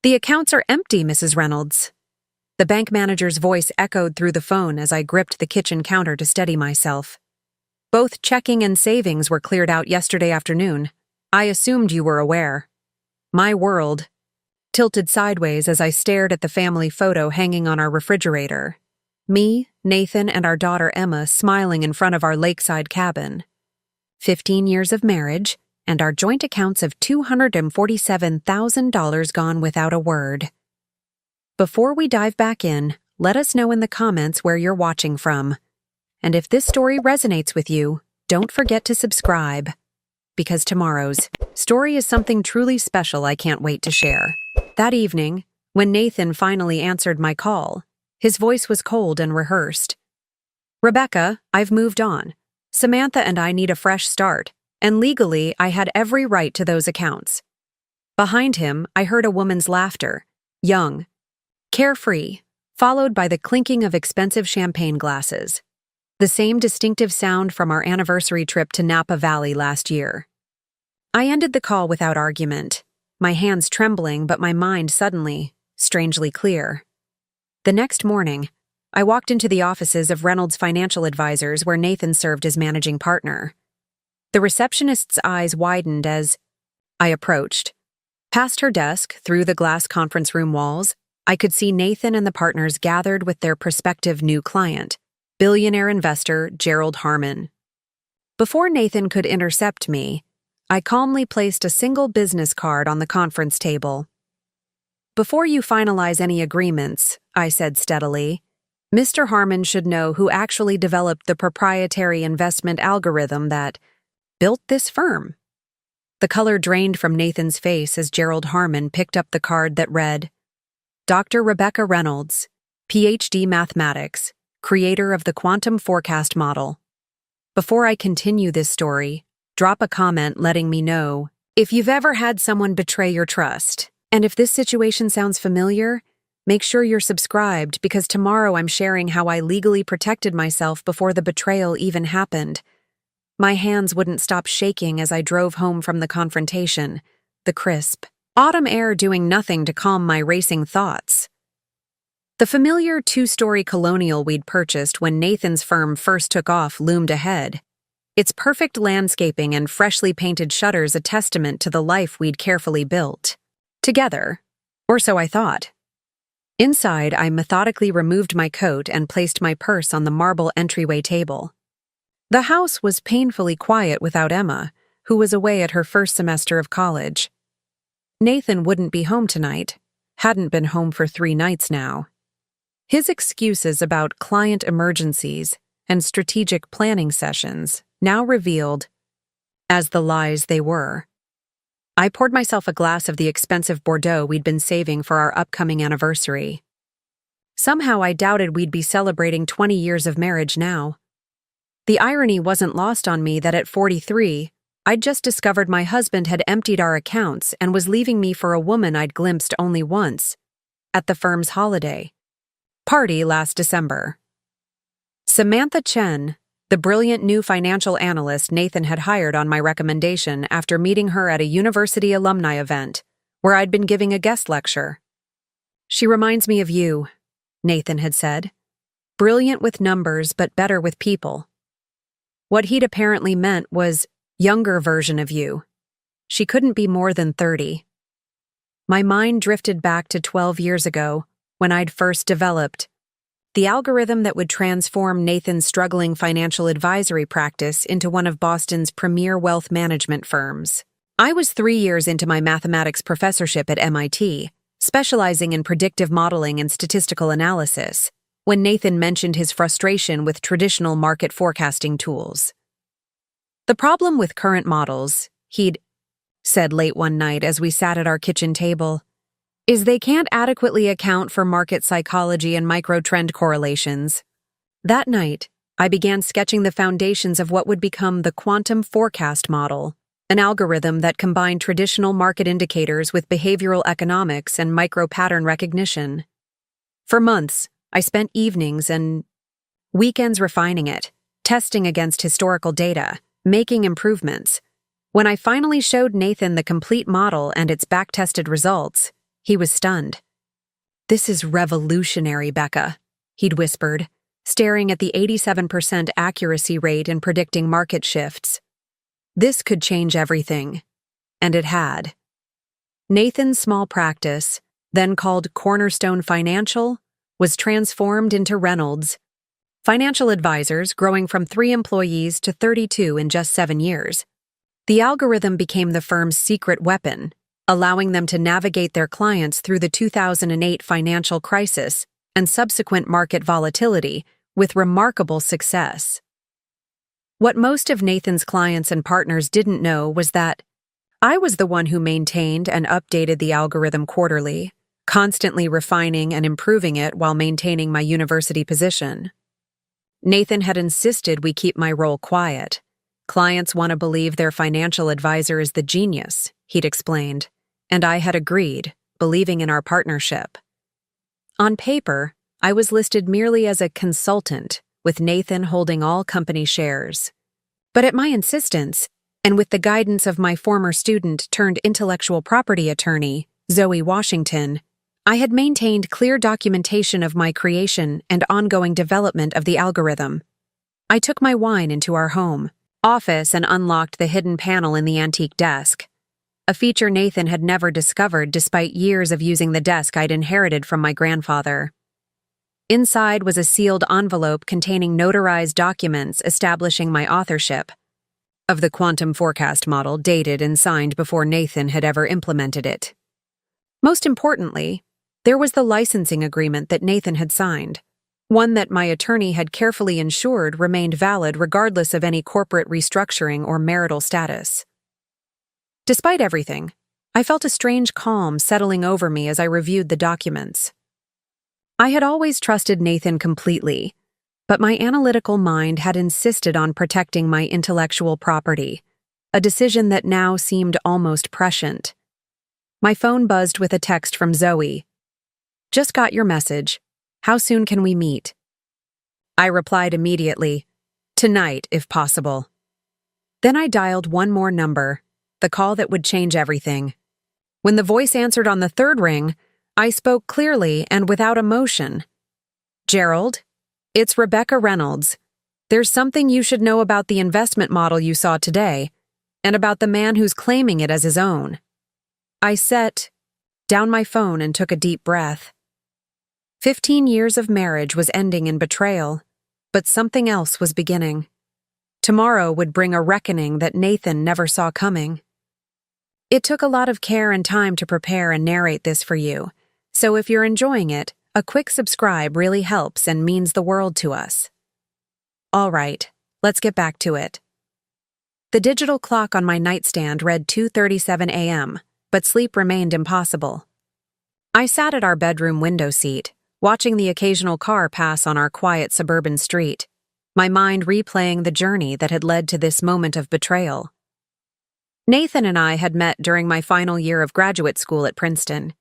"The accounts are empty, Mrs. Reynolds." The bank manager's voice echoed through the phone as I gripped the kitchen counter to steady myself. "Both checking and savings were cleared out yesterday afternoon. I assumed you were aware." My world tilted sideways as I stared at the family photo hanging on our refrigerator. Me, Nathan, and our daughter Emma smiling in front of our lakeside cabin. 15 years of marriage, and our joint accounts of $247,000 gone without a word. Before we dive back in, let us know in the comments where you're watching from. And if this story resonates with you, don't forget to subscribe. Because tomorrow's story is something truly special I can't wait to share. That evening, when Nathan finally answered my call, his voice was cold and rehearsed. "Rebecca, I've moved on. Samantha and I need a fresh start, and legally I had every right to those accounts." Behind him, I heard a woman's laughter, young, carefree, followed by the clinking of expensive champagne glasses. The same distinctive sound from our anniversary trip to Napa Valley last year. I ended the call without argument, my hands trembling but my mind suddenly, strangely clear. The next morning, I walked into the offices of Reynolds Financial Advisors where Nathan served as managing partner. The receptionist's eyes widened as I approached. Past her desk, through the glass conference room walls, I could see Nathan and the partners gathered with their prospective new client, billionaire investor Gerald Harmon. Before Nathan could intercept me, I calmly placed a single business card on the conference table. "Before you finalize any agreements," I said steadily, "Mr. Harmon should know who actually developed the proprietary investment algorithm that built this firm." The color drained from Nathan's face as Gerald Harmon picked up the card that read, "Dr. Rebecca Reynolds, PhD Mathematics, creator of the quantum forecast model." Before I continue this story, drop a comment letting me know if you've ever had someone betray your trust. And if this situation sounds familiar, make sure you're subscribed because tomorrow I'm sharing how I legally protected myself before the betrayal even happened. My hands wouldn't stop shaking as I drove home from the confrontation, the crisp autumn air doing nothing to calm my racing thoughts. The familiar two-story colonial we'd purchased when Nathan's firm first took off loomed ahead, its perfect landscaping and freshly painted shutters a testament to the life we'd carefully built. Together, or so I thought. Inside, I methodically removed my coat and placed my purse on the marble entryway table. The house was painfully quiet without Emma, who was away at her first semester of college. Nathan wouldn't be home tonight, hadn't been home for 3 nights now. His excuses about client emergencies and strategic planning sessions now revealed as the lies they were. I poured myself a glass of the expensive Bordeaux we'd been saving for our upcoming anniversary. Somehow I doubted we'd be celebrating 20 years of marriage now. The irony wasn't lost on me that at 43, I'd just discovered my husband had emptied our accounts and was leaving me for a woman I'd glimpsed only once, at the firm's holiday party last December. Samantha Chen, the brilliant new financial analyst Nathan had hired on my recommendation after meeting her at a university alumni event, where I'd been giving a guest lecture. "She reminds me of you," Nathan had said. "Brilliant with numbers, but better with people." What he'd apparently meant was younger version of you. She couldn't be more than 30. My mind drifted back to 12 years ago, when I'd first developed the algorithm that would transform Nathan's struggling financial advisory practice into one of Boston's premier wealth management firms. I was 3 years into my mathematics professorship at MIT, specializing in predictive modeling and statistical analysis, when Nathan mentioned his frustration with traditional market forecasting tools. "The problem with current models," he'd said late one night as we sat at our kitchen table, "is they can't adequately account for market psychology and micro-trend correlations." That night, I began sketching the foundations of what would become the quantum forecast model, an algorithm that combined traditional market indicators with behavioral economics and micro-pattern recognition. For months, I spent evenings and weekends refining it, testing against historical data, making improvements. When I finally showed Nathan the complete model and its back-tested results, He was stunned. "This is revolutionary, Becca," he'd whispered, staring at the 87% accuracy rate in predicting market shifts. "This could change everything." And it had. Nathan's small practice, then called Cornerstone Financial, was transformed into Reynolds. Financial advisors growing from 3 employees to 32 in just 7 years. The algorithm became the firm's secret weapon, allowing them to navigate their clients through the 2008 financial crisis and subsequent market volatility with remarkable success. What most of Nathan's clients and partners didn't know was that I was the one who maintained and updated the algorithm quarterly, constantly refining and improving it while maintaining my university position. Nathan had insisted we keep my role quiet. Clients want to believe their financial advisor is the genius, he'd explained, and I had agreed, believing in our partnership. On paper, I was listed merely as a consultant, with Nathan holding all company shares. But at my insistence, and with the guidance of my former student turned intellectual property attorney, Zoe Washington, I had maintained clear documentation of my creation and ongoing development of the algorithm. I took my wine into our home office and unlocked the hidden panel in the antique desk, a feature Nathan had never discovered despite years of using the desk I'd inherited from my grandfather. Inside was a sealed envelope containing notarized documents establishing my authorship of the quantum forecast model dated and signed before Nathan had ever implemented it. Most importantly, there was the licensing agreement that Nathan had signed, one that my attorney had carefully ensured remained valid regardless of any corporate restructuring or marital status. Despite everything, I felt a strange calm settling over me as I reviewed the documents. I had always trusted Nathan completely, but my analytical mind had insisted on protecting my intellectual property, a decision that now seemed almost prescient. My phone buzzed with a text from Zoe. "Just got your message. How soon can we meet?" I replied immediately, "Tonight, if possible." Then I dialed one more number, the call that would change everything. When the voice answered on the third ring, I spoke clearly and without emotion. "Gerald, it's Rebecca Reynolds. There's something you should know about the investment model you saw today, and about the man who's claiming it as his own." I set down my phone and took a deep breath. 15 years of marriage was ending in betrayal, but something else was beginning. Tomorrow would bring a reckoning that Nathan never saw coming. It took a lot of care and time to prepare and narrate this for you, so if you're enjoying it, a quick subscribe really helps and means the world to us. All right, let's get back to it. The digital clock on my nightstand read 2:37 a.m., but sleep remained impossible. I sat at our bedroom window seat, watching the occasional car pass on our quiet suburban street, my mind replaying the journey that had led to this moment of betrayal. Nathan and I had met during my final year of graduate school at Princeton.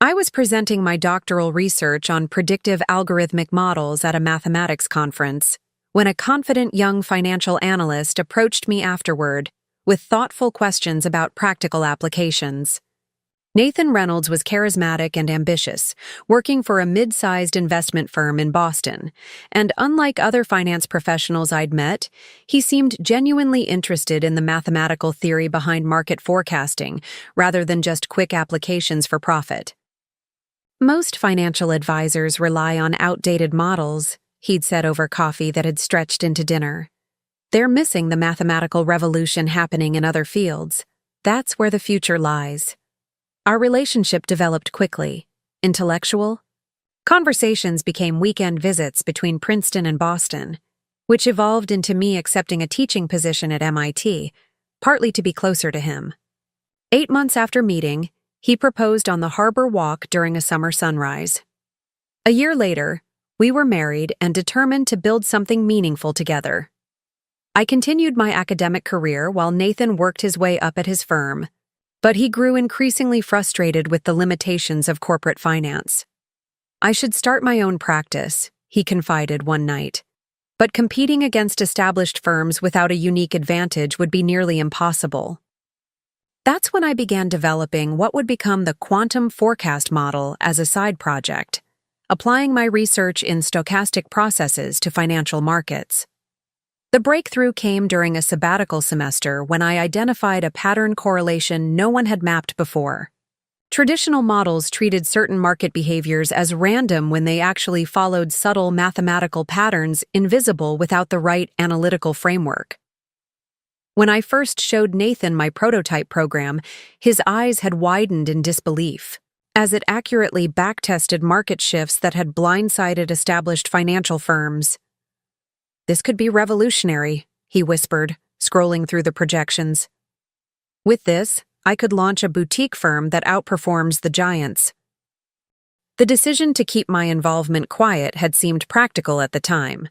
I was presenting my doctoral research on predictive algorithmic models at a mathematics conference when a confident young financial analyst approached me afterward with thoughtful questions about practical applications. Nathan Reynolds was charismatic and ambitious, working for a mid-sized investment firm in Boston, and unlike other finance professionals I'd met, he seemed genuinely interested in the mathematical theory behind market forecasting rather than just quick applications for profit. "Most financial advisors rely on outdated models," he'd said over coffee that had stretched into dinner. "They're missing the mathematical revolution happening in other fields. That's where the future lies." Our relationship developed quickly, intellectual. Conversations became weekend visits between Princeton and Boston, which evolved into me accepting a teaching position at MIT, partly to be closer to him. 8 months after meeting, he proposed on the harbor walk during a summer sunrise. A year later, we were married and determined to build something meaningful together. I continued my academic career while Nathan worked his way up at his firm, but he grew increasingly frustrated with the limitations of corporate finance. "I should start my own practice," he confided one night, "but competing against established firms without a unique advantage would be nearly impossible." That's when I began developing what would become the quantum forecast model as a side project, applying my research in stochastic processes to financial markets. The breakthrough came during a sabbatical semester when I identified a pattern correlation no one had mapped before. Traditional models treated certain market behaviors as random when they actually followed subtle mathematical patterns invisible without the right analytical framework. When I first showed Nathan my prototype program, his eyes had widened in disbelief, as it accurately backtested market shifts that had blindsided established financial firms. "This could be revolutionary," he whispered, scrolling through the projections. "With this, I could launch a boutique firm that outperforms the giants." The decision to keep my involvement quiet had seemed practical at the time.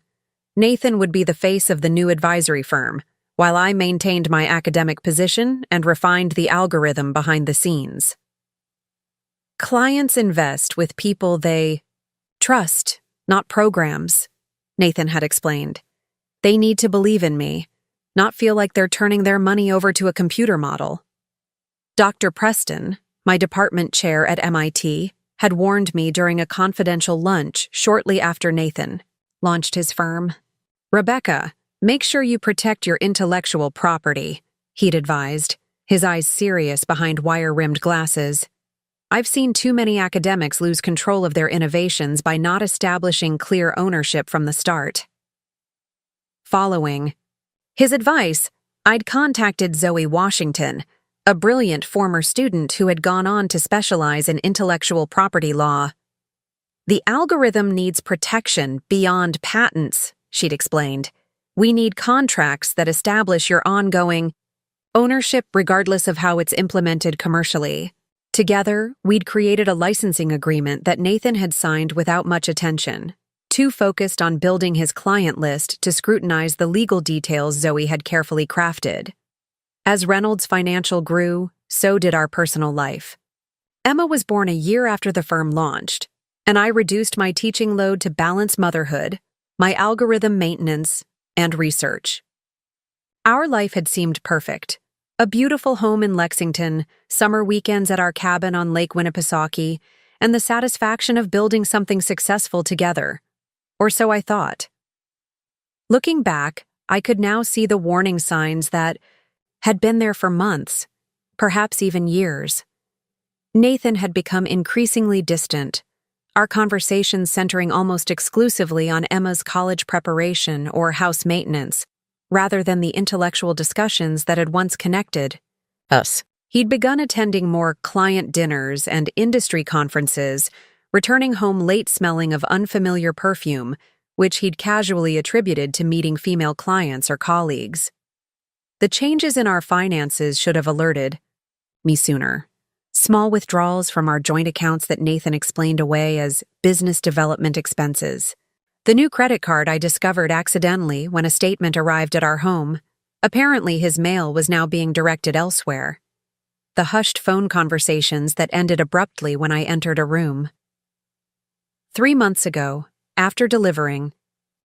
Nathan would be the face of the new advisory firm, while I maintained my academic position and refined the algorithm behind the scenes. "Clients invest with people they trust, not programs," Nathan had explained. "They need to believe in me, not feel like they're turning their money over to a computer model." Dr. Preston, my department chair at MIT, had warned me during a confidential lunch shortly after Nathan launched his firm. "Rebecca, make sure you protect your intellectual property," he'd advised, his eyes serious behind wire-rimmed glasses. "I've seen too many academics lose control of their innovations by not establishing clear ownership from the start." Following his advice, I'd contacted Zoe Washington, a brilliant former student who had gone on to specialize in intellectual property law. "The algorithm needs protection beyond patents," she'd explained. "We need contracts that establish your ongoing ownership regardless of how it's implemented commercially." Together, we'd created a licensing agreement that Nathan had signed without much attention, too focused on building his client list to scrutinize the legal details Zoe had carefully crafted. As Reynolds Financial grew, so did our personal life. Emma was born a year after the firm launched, and I reduced my teaching load to balance motherhood, my algorithm maintenance, and research. Our life had seemed perfect. A beautiful home in Lexington, summer weekends at our cabin on Lake Winnipesaukee, and the satisfaction of building something successful together. Or so I thought. Looking back, I could now see the warning signs that had been there for months, perhaps even years. Nathan had become increasingly distant, our conversations centering almost exclusively on Emma's college preparation or house maintenance, rather than the intellectual discussions that had once connected us. He'd begun attending more client dinners and industry conferences, returning home late smelling of unfamiliar perfume, which he'd casually attributed to meeting female clients or colleagues. The changes in our finances should have alerted me sooner. Small withdrawals from our joint accounts that Nathan explained away as business development expenses. The new credit card I discovered accidentally when a statement arrived at our home. Apparently his mail was now being directed elsewhere. The hushed phone conversations that ended abruptly when I entered a room. 3 months ago, after delivering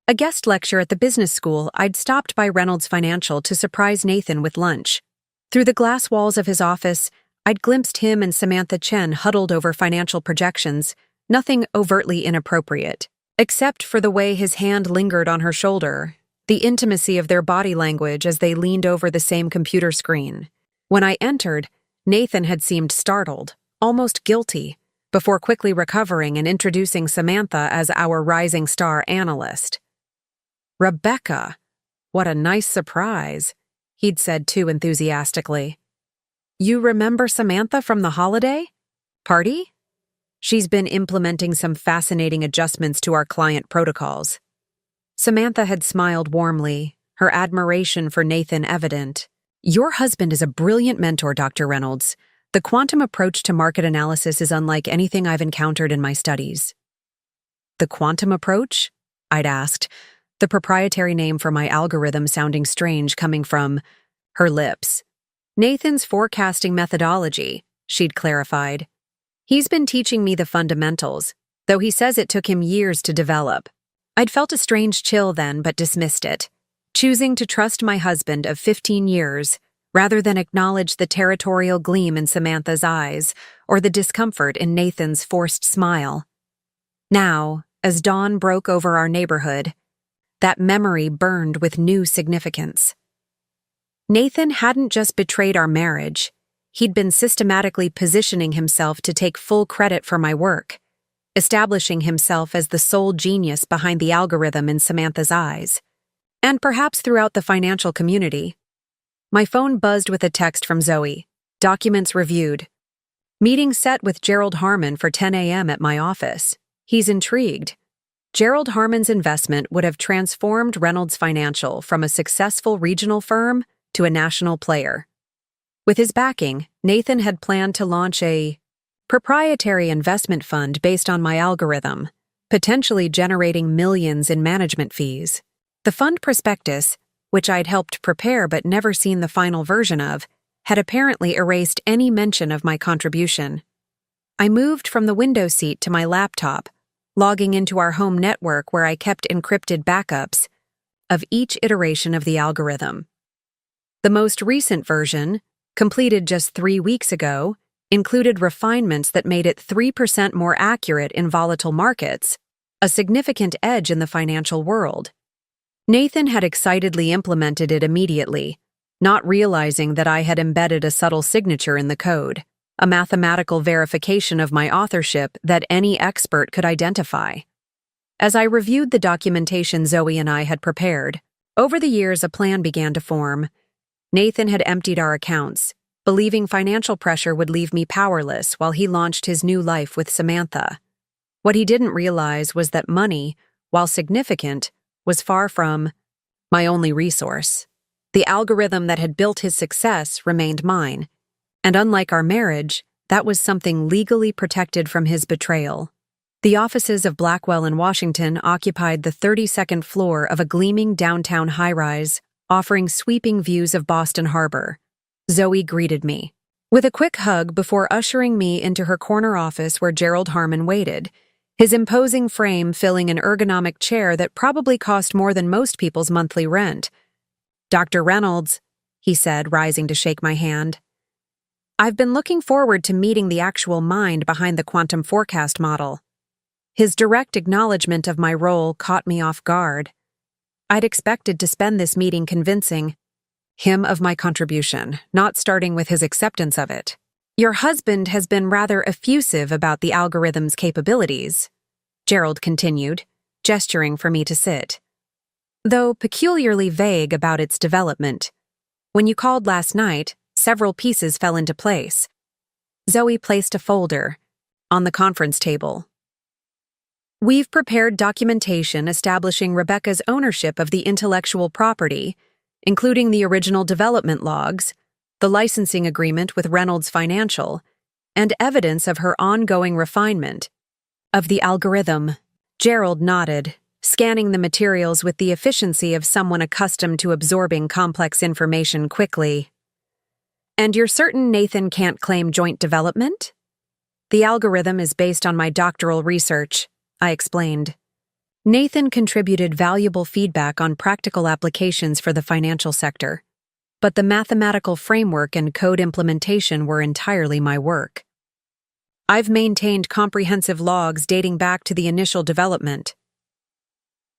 a guest lecture at the business school, I'd stopped by Reynolds Financial to surprise Nathan with lunch. Through the glass walls of his office, I'd glimpsed him and Samantha Chen huddled over financial projections, nothing overtly inappropriate, except for the way his hand lingered on her shoulder, the intimacy of their body language as they leaned over the same computer screen. When I entered, Nathan had seemed startled, almost guilty, before quickly recovering and introducing Samantha as our rising star analyst. "Rebecca, what a nice surprise," he'd said too enthusiastically. "You remember Samantha from the holiday party? She's been implementing some fascinating adjustments to our client protocols." Samantha had smiled warmly, her admiration for Nathan evident. "Your husband is a brilliant mentor, Dr. Reynolds. The quantum approach to market analysis is unlike anything I've encountered in my studies." "The quantum approach?" I'd asked, the proprietary name for my algorithm sounding strange coming from her lips. "Nathan's forecasting methodology," she'd clarified. "He's been teaching me the fundamentals, though he says it took him years to develop." I'd felt a strange chill then, but dismissed it, choosing to trust my husband of 15 years, rather than acknowledge the territorial gleam in Samantha's eyes or the discomfort in Nathan's forced smile. Now, as dawn broke over our neighborhood, that memory burned with new significance. Nathan hadn't just betrayed our marriage, he'd been systematically positioning himself to take full credit for my work, establishing himself as the sole genius behind the algorithm in Samantha's eyes, and perhaps throughout the financial community. My phone buzzed with a text from Zoe. Documents reviewed. Meeting set with Gerald Harmon for 10 a.m. at my office. He's intrigued. Gerald Harmon's investment would have transformed Reynolds Financial from a successful regional firm to a national player. With his backing, Nathan had planned to launch a proprietary investment fund based on my algorithm, potentially generating millions in management fees. The fund prospectus, which I'd helped prepare but never seen the final version of, had apparently erased any mention of my contribution. I moved from the window seat to my laptop, logging into our home network where I kept encrypted backups of each iteration of the algorithm. The most recent version, completed just 3 weeks ago, included refinements that made it 3% more accurate in volatile markets, a significant edge in the financial world. Nathan had excitedly implemented it immediately, not realizing that I had embedded a subtle signature in the code, a mathematical verification of my authorship that any expert could identify. As I reviewed the documentation Zoe and I had prepared, over the years a plan began to form. Nathan had emptied our accounts, believing financial pressure would leave me powerless while he launched his new life with Samantha. What he didn't realize was that money, while significant, was far from my only resource. The algorithm that had built his success remained mine, and unlike our marriage, that was something legally protected from his betrayal. The offices of Blackwell in Washington occupied the 32nd floor of a gleaming downtown high-rise, offering sweeping views of Boston Harbor. Zoe greeted me with a quick hug before ushering me into her corner office where Gerald Harmon waited, his imposing frame filling an ergonomic chair that probably cost more than most people's monthly rent. "Dr. Reynolds," he said, rising to shake my hand. "I've been looking forward to meeting the actual mind behind the quantum forecast model." His direct acknowledgement of my role caught me off guard. I'd expected to spend this meeting convincing him of my contribution, not starting with his acceptance of it. "Your husband has been rather effusive about the algorithm's capabilities," Gerald continued, gesturing for me to sit, "though peculiarly vague about its development. When you called last night, several pieces fell into place." Zoe placed a folder on the conference table. "We've prepared documentation establishing Rebecca's ownership of the intellectual property, including the original development logs, the licensing agreement with Reynolds Financial, and evidence of her ongoing refinement of the algorithm." Gerald nodded, scanning the materials with the efficiency of someone accustomed to absorbing complex information quickly. "And you're certain Nathan can't claim joint development?" "The algorithm is based on my doctoral research," I explained. Nathan contributed valuable feedback on practical applications for the financial sector, but the mathematical framework and code implementation were entirely my work. "I've maintained comprehensive logs dating back to the initial development."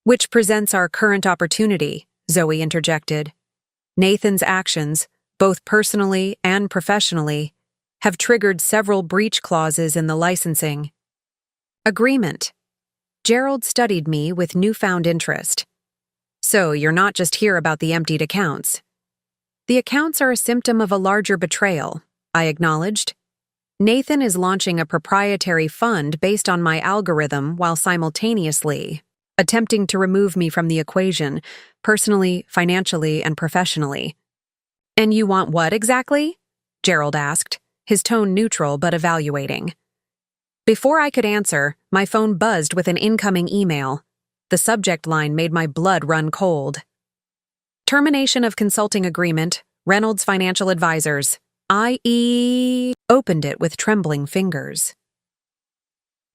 "Which presents our current opportunity," Zoe interjected. "Nathan's actions, both personally and professionally, have triggered several breach clauses in the licensing agreement." Gerald studied me with newfound interest. "So you're not just here about the emptied accounts?" "The accounts are a symptom of a larger betrayal," I acknowledged. "Nathan is launching a proprietary fund based on my algorithm while simultaneously attempting to remove me from the equation, personally, financially, and professionally." "And you want what exactly?" Gerald asked, his tone neutral but evaluating. Before I could answer, my phone buzzed with an incoming email. The subject line made my blood run cold. "Termination of consulting agreement, Reynolds Financial Advisors, i.e." Opened it with trembling fingers.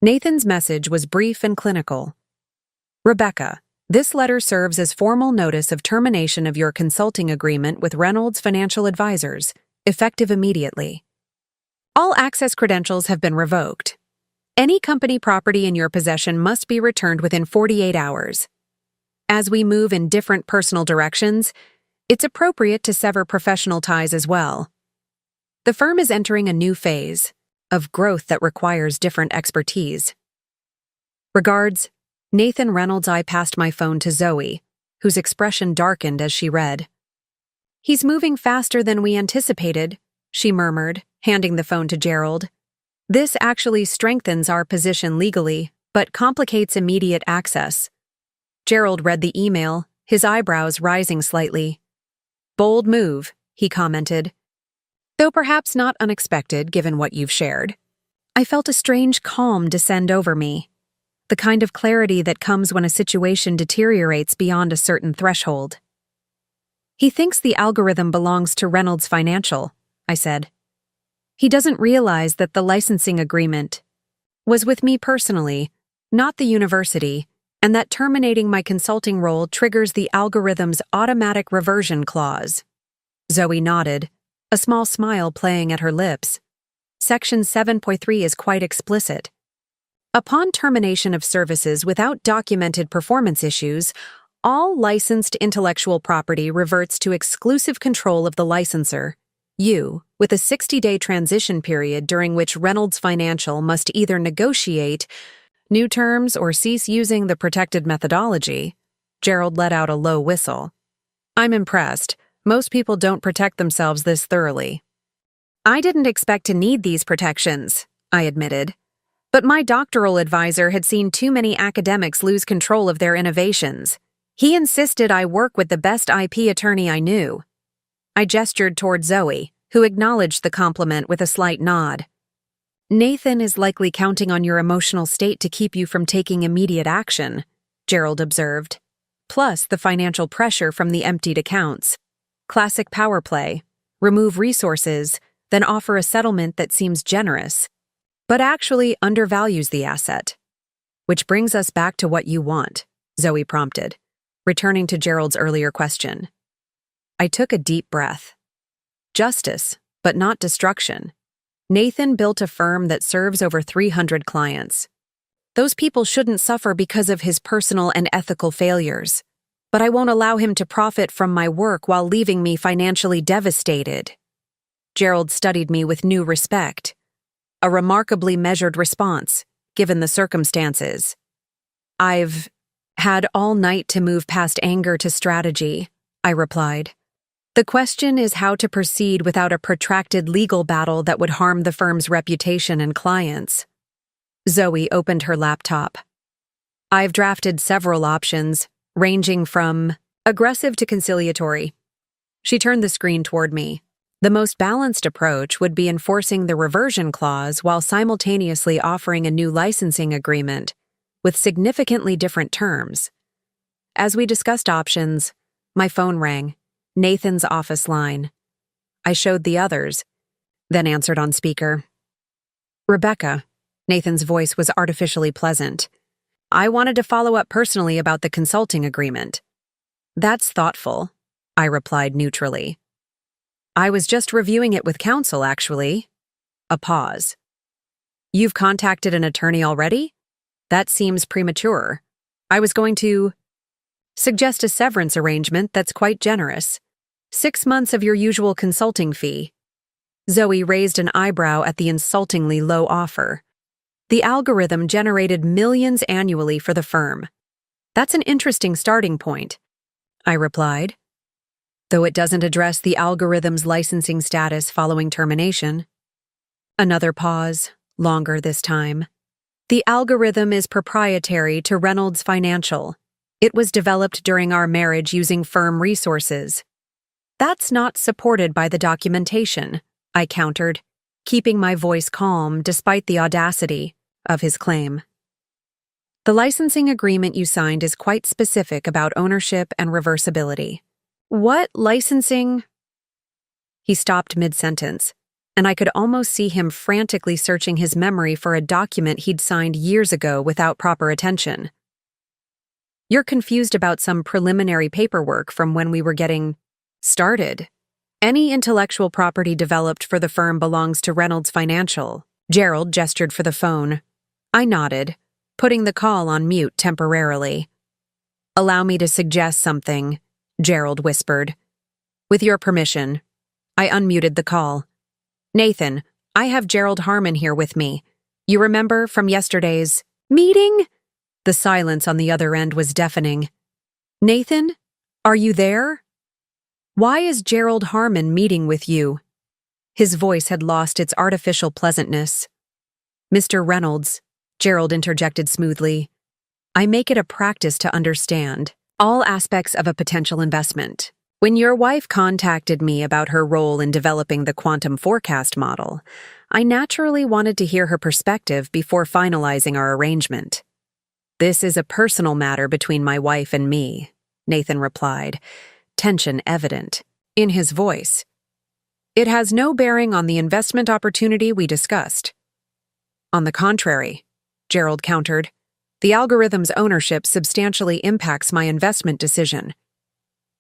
Nathan's message was brief and clinical. "Rebecca, This letter serves as formal notice of termination of your consulting agreement with Reynolds Financial Advisors, effective immediately. All access credentials have been revoked. Any company property in your possession must be returned within 48 hours. As we move in different personal directions, it's appropriate to sever professional ties as well. The firm is entering a new phase of growth that requires different expertise. Regards, Nathan Reynolds. I passed my phone to Zoe, whose expression darkened as she read. He's moving faster than we anticipated, she murmured, handing the phone to Gerald. This actually strengthens our position legally, but complicates immediate access. Gerald read the email, his eyebrows rising slightly. Bold move, he commented. Though perhaps not unexpected given what you've shared. I felt a strange calm descend over me. The kind of clarity that comes when a situation deteriorates beyond a certain threshold. He thinks the algorithm belongs to Reynolds Financial, I said. He doesn't realize that the licensing agreement was with me personally, not the university, and that terminating my consulting role triggers the algorithm's automatic reversion clause. Zoe nodded, a small smile playing at her lips. Section 7.3 is quite explicit. Upon termination of services without documented performance issues, all licensed intellectual property reverts to exclusive control of the licensor, you, with a 60-day transition period during which Reynolds Financial must either negotiate new terms or cease using the protected methodology. Gerald let out a low whistle. I'm impressed. Most people don't protect themselves this thoroughly. I didn't expect to need these protections, I admitted. But my doctoral advisor had seen too many academics lose control of their innovations. He insisted I work with the best IP attorney I knew. I gestured toward Zoe, who acknowledged the compliment with a slight nod. Nathan is likely counting on your emotional state to keep you from taking immediate action, Gerald observed. Plus the financial pressure from the emptied accounts. Classic power play. Remove resources, then offer a settlement that seems generous, but actually undervalues the asset. Which brings us back to what you want, Zoe prompted, returning to Gerald's earlier question. I took a deep breath. Justice, but not destruction. Nathan built a firm that serves over 300 clients. Those people shouldn't suffer because of his personal and ethical failures. But I won't allow him to profit from my work while leaving me financially devastated. Gerald studied me with new respect. A remarkably measured response, given the circumstances. I've had all night to move past anger to strategy, I replied. The question is how to proceed without a protracted legal battle that would harm the firm's reputation and clients. Zoe opened her laptop. I've drafted several options, ranging from aggressive to conciliatory. She turned the screen toward me. The most balanced approach would be enforcing the reversion clause while simultaneously offering a new licensing agreement with significantly different terms. As we discussed options, my phone rang. Nathan's office line. I showed the others, then answered on speaker. Rebecca, Nathan's voice was artificially pleasant. I wanted to follow up personally about the consulting agreement. That's thoughtful, I replied neutrally. I was just reviewing it with counsel, actually. A pause. You've contacted an attorney already? That seems premature. I was going to suggest a severance arrangement that's quite generous. 6 months of your usual consulting fee. Zoe raised an eyebrow at the insultingly low offer. The algorithm generated millions annually for the firm. That's an interesting starting point, I replied. Though it doesn't address the algorithm's licensing status following termination. Another pause, longer this time. The algorithm is proprietary to Reynolds Financial. It was developed during our marriage using firm resources. That's not supported by the documentation, I countered, keeping my voice calm despite the audacity of his claim. The licensing agreement you signed is quite specific about ownership and reversibility. What licensing? He stopped mid-sentence, and I could almost see him frantically searching his memory for a document he'd signed years ago without proper attention. You're confused about some preliminary paperwork from when we were getting started. Any intellectual property developed for the firm belongs to Reynolds Financial. Gerald gestured for the phone. I nodded, putting the call on mute temporarily. Allow me to suggest something, Gerald whispered. With your permission. I unmuted the call. Nathan, I have Gerald Harmon here with me. You remember from yesterday's meeting? The silence on the other end was deafening. Nathan, are you there? Why is Gerald Harmon meeting with you? His voice had lost its artificial pleasantness. Mr. Reynolds, Gerald interjected smoothly, I make it a practice to understand all aspects of a potential investment. When your wife contacted me about her role in developing the quantum forecast model, I naturally wanted to hear her perspective before finalizing our arrangement. This is a personal matter between my wife and me, Nathan replied, tension evident in his voice. It has no bearing on the investment opportunity we discussed. On the contrary, Gerald countered, the algorithm's ownership substantially impacts my investment decision.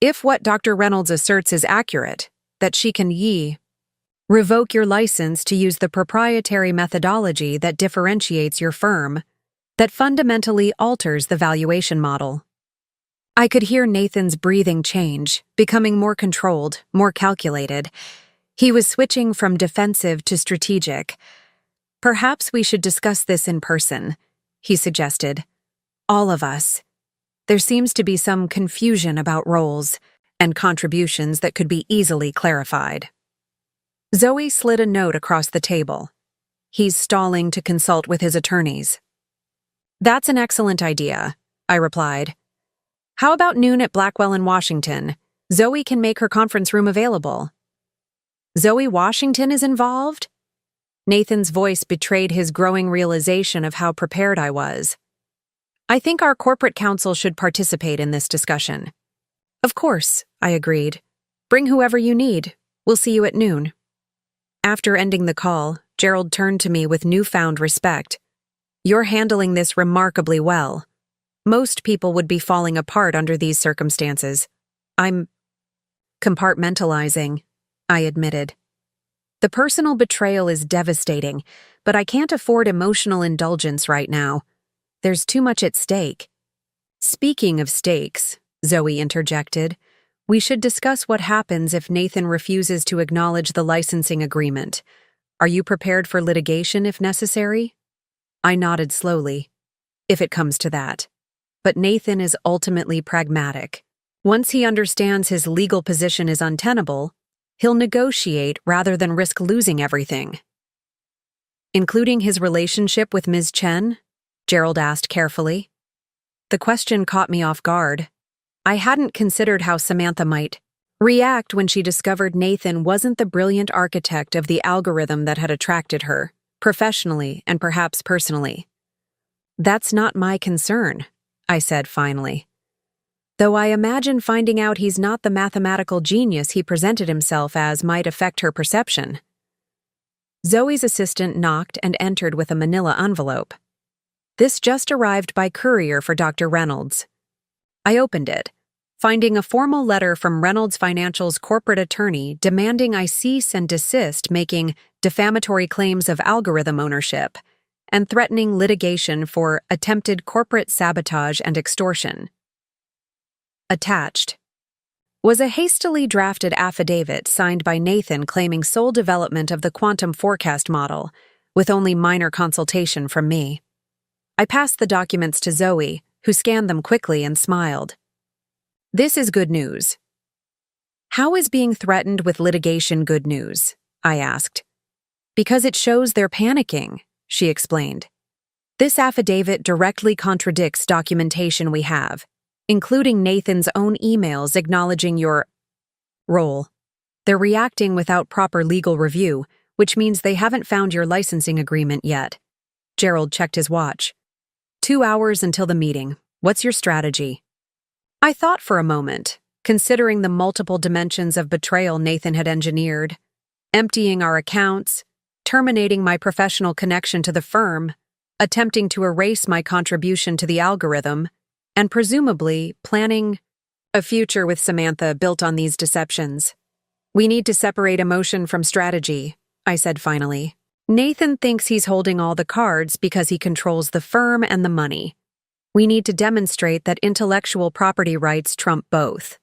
If what Dr. Reynolds asserts is accurate, that she can revoke your license to use the proprietary methodology that differentiates your firm, that fundamentally alters the valuation model. I could hear Nathan's breathing change, becoming more controlled, more calculated. He was switching from defensive to strategic. Perhaps we should discuss this in person, he suggested. All of us. There seems to be some confusion about roles and contributions that could be easily clarified. Zoe slid a note across the table. He's stalling to consult with his attorneys. That's an excellent idea, I replied. How about noon at Blackwell in Washington? Zoe can make her conference room available. Zoe Washington is involved? Nathan's voice betrayed his growing realization of how prepared I was. I think our corporate counsel should participate in this discussion. Of course, I agreed. Bring whoever you need. We'll see you at noon. After ending the call, Gerald turned to me with newfound respect. You're handling this remarkably well. Most people would be falling apart under these circumstances. I'm compartmentalizing, I admitted. The personal betrayal is devastating, but I can't afford emotional indulgence right now. There's too much at stake. Speaking of stakes, Zoe interjected, we should discuss what happens if Nathan refuses to acknowledge the licensing agreement. Are you prepared for litigation if necessary? I nodded slowly. If it comes to that. But Nathan is ultimately pragmatic. Once he understands his legal position is untenable, he'll negotiate rather than risk losing everything. Including his relationship with Ms. Chen? Gerald asked carefully. The question caught me off guard. I hadn't considered how Samantha might react when she discovered Nathan wasn't the brilliant architect of the algorithm that had attracted her, professionally and perhaps personally. That's not my concern, I said finally. Though I imagine finding out he's not the mathematical genius he presented himself as might affect her perception. Zoe's assistant knocked and entered with a manila envelope. This just arrived by courier for Dr. Reynolds. I opened it, finding a formal letter from Reynolds Financial's corporate attorney demanding I cease and desist making defamatory claims of algorithm ownership and threatening litigation for attempted corporate sabotage and extortion. Attached was a hastily drafted affidavit signed by Nathan claiming sole development of the quantum forecast model, with only minor consultation from me. I passed the documents to Zoe, who scanned them quickly and smiled. This is good news. How is being threatened with litigation good news? I asked. Because it shows they're panicking, she explained. This affidavit directly contradicts documentation we have, including Nathan's own emails acknowledging your role. They're reacting without proper legal review, which means they haven't found your licensing agreement yet. Gerald checked his watch. 2 hours until the meeting. What's your strategy? I thought for a moment, considering the multiple dimensions of betrayal Nathan had engineered. Emptying our accounts, terminating my professional connection to the firm, attempting to erase my contribution to the algorithm, and presumably planning a future with Samantha built on these deceptions. We need to separate emotion from strategy, I said finally. Nathan thinks he's holding all the cards because he controls the firm and the money. We need to demonstrate that intellectual property rights trump both.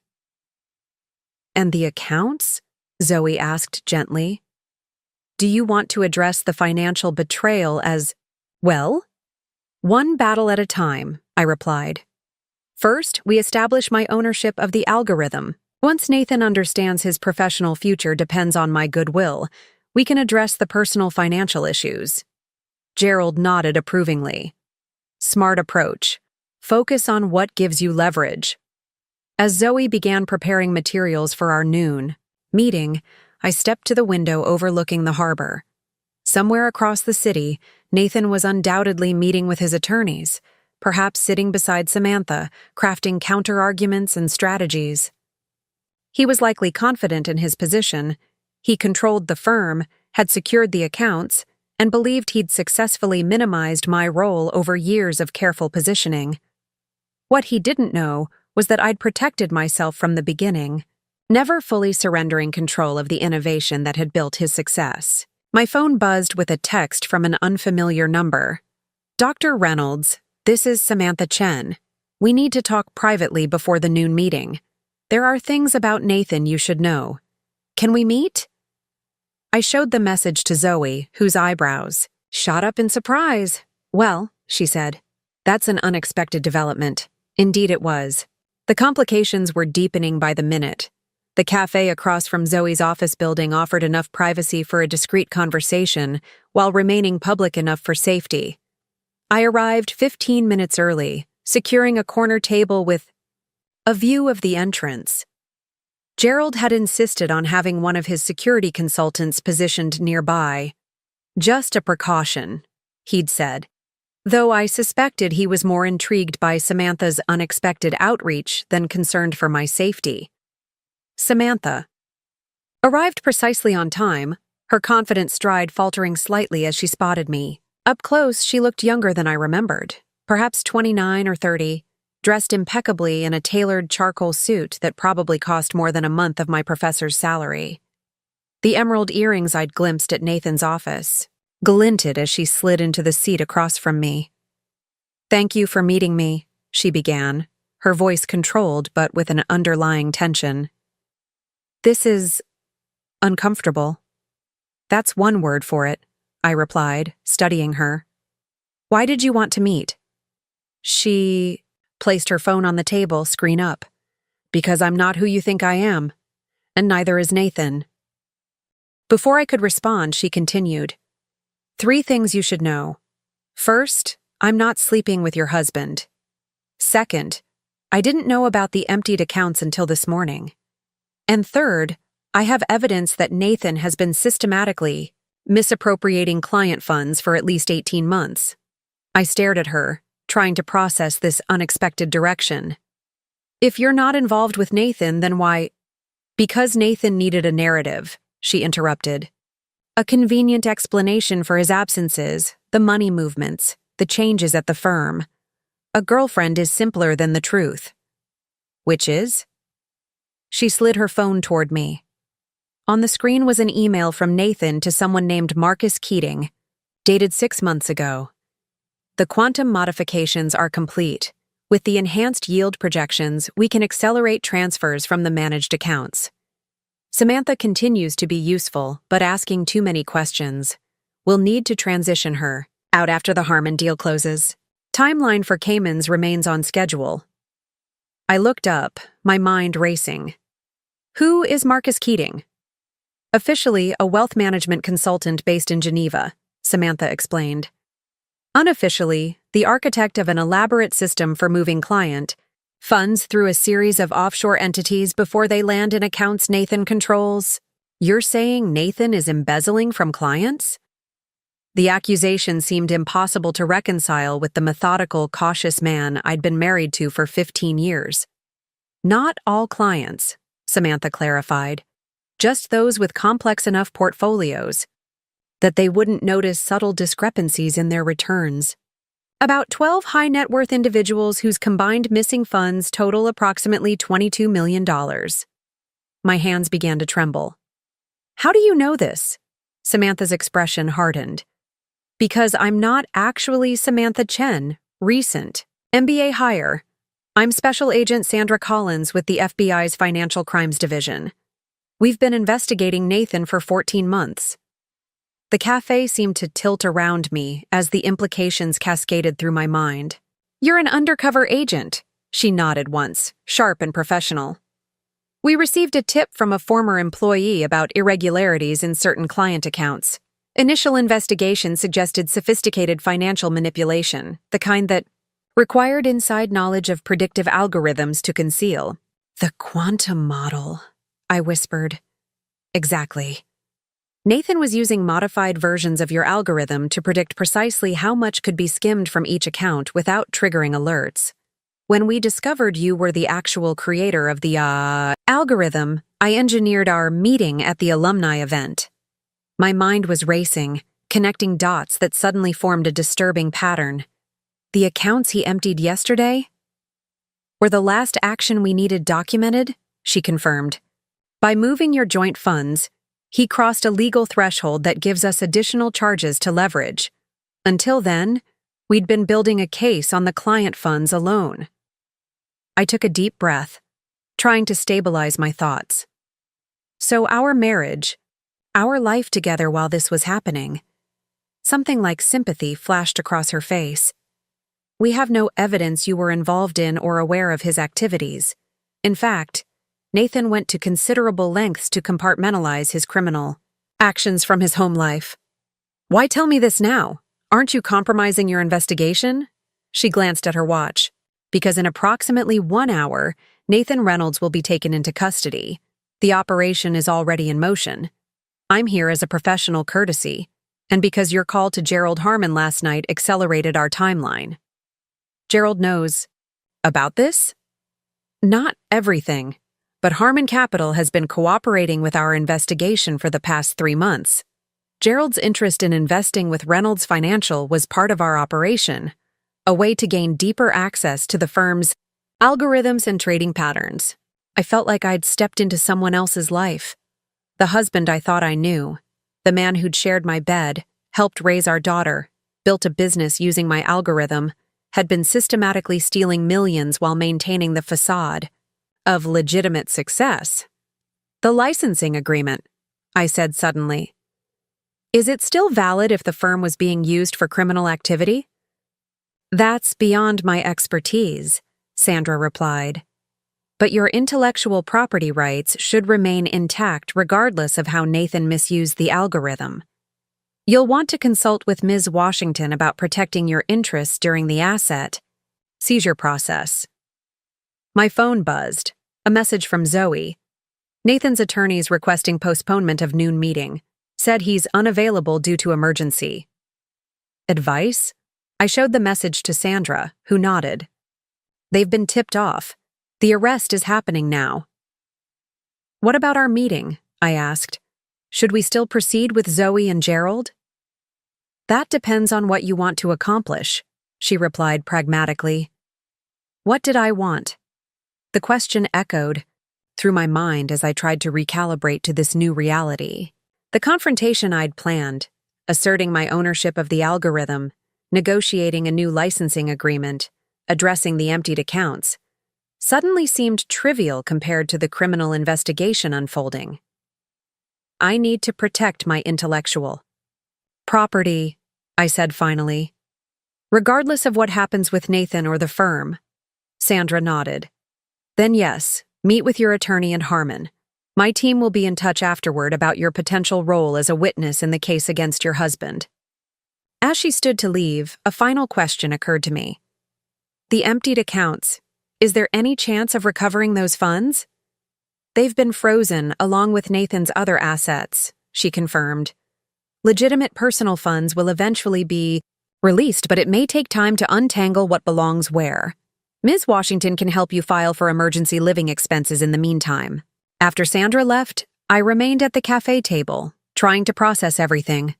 And the accounts? Zoe asked gently. Do you want to address the financial betrayal as, well? One battle at a time, I replied. First, we establish my ownership of the algorithm. Once Nathan understands his professional future depends on my goodwill, we can address the personal financial issues. Gerald nodded approvingly. Smart approach. Focus on what gives you leverage. As Zoe began preparing materials for our noon meeting, I stepped to the window overlooking the harbor. Somewhere across the city, Nathan was undoubtedly meeting with his attorneys, perhaps sitting beside Samantha, crafting counter-arguments and strategies. He was likely confident in his position. He controlled the firm, had secured the accounts, and believed he'd successfully minimized my role over years of careful positioning. What he didn't know was that I'd protected myself from the beginning, never fully surrendering control of the innovation that had built his success. My phone buzzed with a text from an unfamiliar number. Dr. Reynolds, this is Samantha Chen. We need to talk privately before the noon meeting. There are things about Nathan you should know. Can we meet? I showed the message to Zoe, whose eyebrows shot up in surprise. Well, she said, that's an unexpected development. Indeed it was. The complications were deepening by the minute. The cafe across from Zoe's office building offered enough privacy for a discreet conversation, while remaining public enough for safety. I arrived 15 minutes early, securing a corner table with a view of the entrance. Gerald had insisted on having one of his security consultants positioned nearby. Just a precaution, he'd said, though I suspected he was more intrigued by Samantha's unexpected outreach than concerned for my safety. Samantha arrived precisely on time, her confident stride faltering slightly as she spotted me. Up close, she looked younger than I remembered, perhaps 29 or 30, dressed impeccably in a tailored charcoal suit that probably cost more than a month of my professor's salary. The emerald earrings I'd glimpsed at Nathan's office glinted as she slid into the seat across from me. Thank you for meeting me, she began, her voice controlled but with an underlying tension. This is uncomfortable. That's one word for it, I replied, studying her. Why did you want to meet? She placed her phone on the table, screen up. Because I'm not who you think I am, and neither is Nathan. Before I could respond, she continued. 3 things you should know. First, I'm not sleeping with your husband. Second, I didn't know about the emptied accounts until this morning. And third, I have evidence that Nathan has been systematically misappropriating client funds for at least 18 months. I stared at her, trying to process this unexpected direction. If you're not involved with Nathan, then why? Because Nathan needed a narrative, she interrupted. A convenient explanation for his absences, the money movements, the changes at the firm. A girlfriend is simpler than the truth. Which is? She slid her phone toward me. On the screen was an email from Nathan to someone named Marcus Keating, dated 6 months ago. The quantum modifications are complete. With the enhanced yield projections, we can accelerate transfers from the managed accounts. Samantha continues to be useful, but asking too many questions. We'll need to transition her out after the Harmon deal closes. Timeline for Caymans remains on schedule. I looked up, my mind racing. Who is Marcus Keating? Officially, a wealth management consultant based in Geneva, Samantha explained. Unofficially, the architect of an elaborate system for moving client funds through a series of offshore entities before they land in accounts Nathan controls. You're saying Nathan is embezzling from clients? The accusation seemed impossible to reconcile with the methodical, cautious man I'd been married to for 15 years. Not all clients, Samantha clarified. Just those with complex enough portfolios that they wouldn't notice subtle discrepancies in their returns. About 12 high net worth individuals whose combined missing funds total approximately $22 million. My hands began to tremble. How do you know this? Samantha's expression hardened. Because I'm not actually Samantha Chen, recent MBA hire. I'm Special Agent Sandra Collins with the FBI's Financial Crimes Division. We've been investigating Nathan for 14 months. The cafe seemed to tilt around me as the implications cascaded through my mind. You're an undercover agent, she nodded once, sharp and professional. We received a tip from a former employee about irregularities in certain client accounts. Initial investigation suggested sophisticated financial manipulation, the kind that required inside knowledge of predictive algorithms to conceal. The quantum model, I whispered. Exactly. Nathan was using modified versions of your algorithm to predict precisely how much could be skimmed from each account without triggering alerts. When we discovered you were the actual creator of the algorithm, I engineered our meeting at the alumni event. My mind was racing, connecting dots that suddenly formed a disturbing pattern. The accounts he emptied yesterday were the last action we needed documented, she confirmed. By moving your joint funds, he crossed a legal threshold that gives us additional charges to leverage. Until then, we'd been building a case on the client funds alone. I took a deep breath, trying to stabilize my thoughts. So our marriage, our life together while this was happening. Something like sympathy flashed across her face. We have no evidence you were involved in or aware of his activities. In fact, Nathan went to considerable lengths to compartmentalize his criminal actions from his home life. Why tell me this now? Aren't you compromising your investigation? She glanced at her watch. Because in approximately 1 hour, Nathan Reynolds will be taken into custody. The operation is already in motion. I'm here as a professional courtesy, and because your call to Gerald Harmon last night accelerated our timeline. Gerald knows about this? Not everything. But Harmon Capital has been cooperating with our investigation for the past 3 months. Gerald's interest in investing with Reynolds Financial was part of our operation, a way to gain deeper access to the firm's algorithms and trading patterns. I felt like I'd stepped into someone else's life. The husband I thought I knew, the man who'd shared my bed, helped raise our daughter, built a business using my algorithm, had been systematically stealing millions while maintaining the facade of legitimate success. The licensing agreement, I said suddenly. Is it still valid if the firm was being used for criminal activity? That's beyond my expertise, Sandra replied. But your intellectual property rights should remain intact regardless of how Nathan misused the algorithm. You'll want to consult with Ms. Washington about protecting your interests during the asset seizure process. My phone buzzed. A message from Zoe. Nathan's attorneys requesting postponement of noon meeting. Said he's unavailable due to emergency. Advice? I showed the message to Sandra, who nodded. They've been tipped off. The arrest is happening now. What about our meeting? I asked. Should we still proceed with Zoe and Gerald? That depends on what you want to accomplish, she replied pragmatically. What did I want? The question echoed through my mind as I tried to recalibrate to this new reality. The confrontation I'd planned, asserting my ownership of the algorithm, negotiating a new licensing agreement, addressing the emptied accounts, suddenly seemed trivial compared to the criminal investigation unfolding. I need to protect my intellectual property, I said finally. Regardless of what happens with Nathan or the firm. Sandra nodded. Then yes, meet with your attorney and Harmon. My team will be in touch afterward about your potential role as a witness in the case against your husband. As she stood to leave, a final question occurred to me. The emptied accounts, is there any chance of recovering those funds? They've been frozen along with Nathan's other assets, she confirmed. Legitimate personal funds will eventually be released, but it may take time to untangle what belongs where. Ms. Washington can help you file for emergency living expenses in the meantime. After Sandra left, I remained at the cafe table, trying to process everything.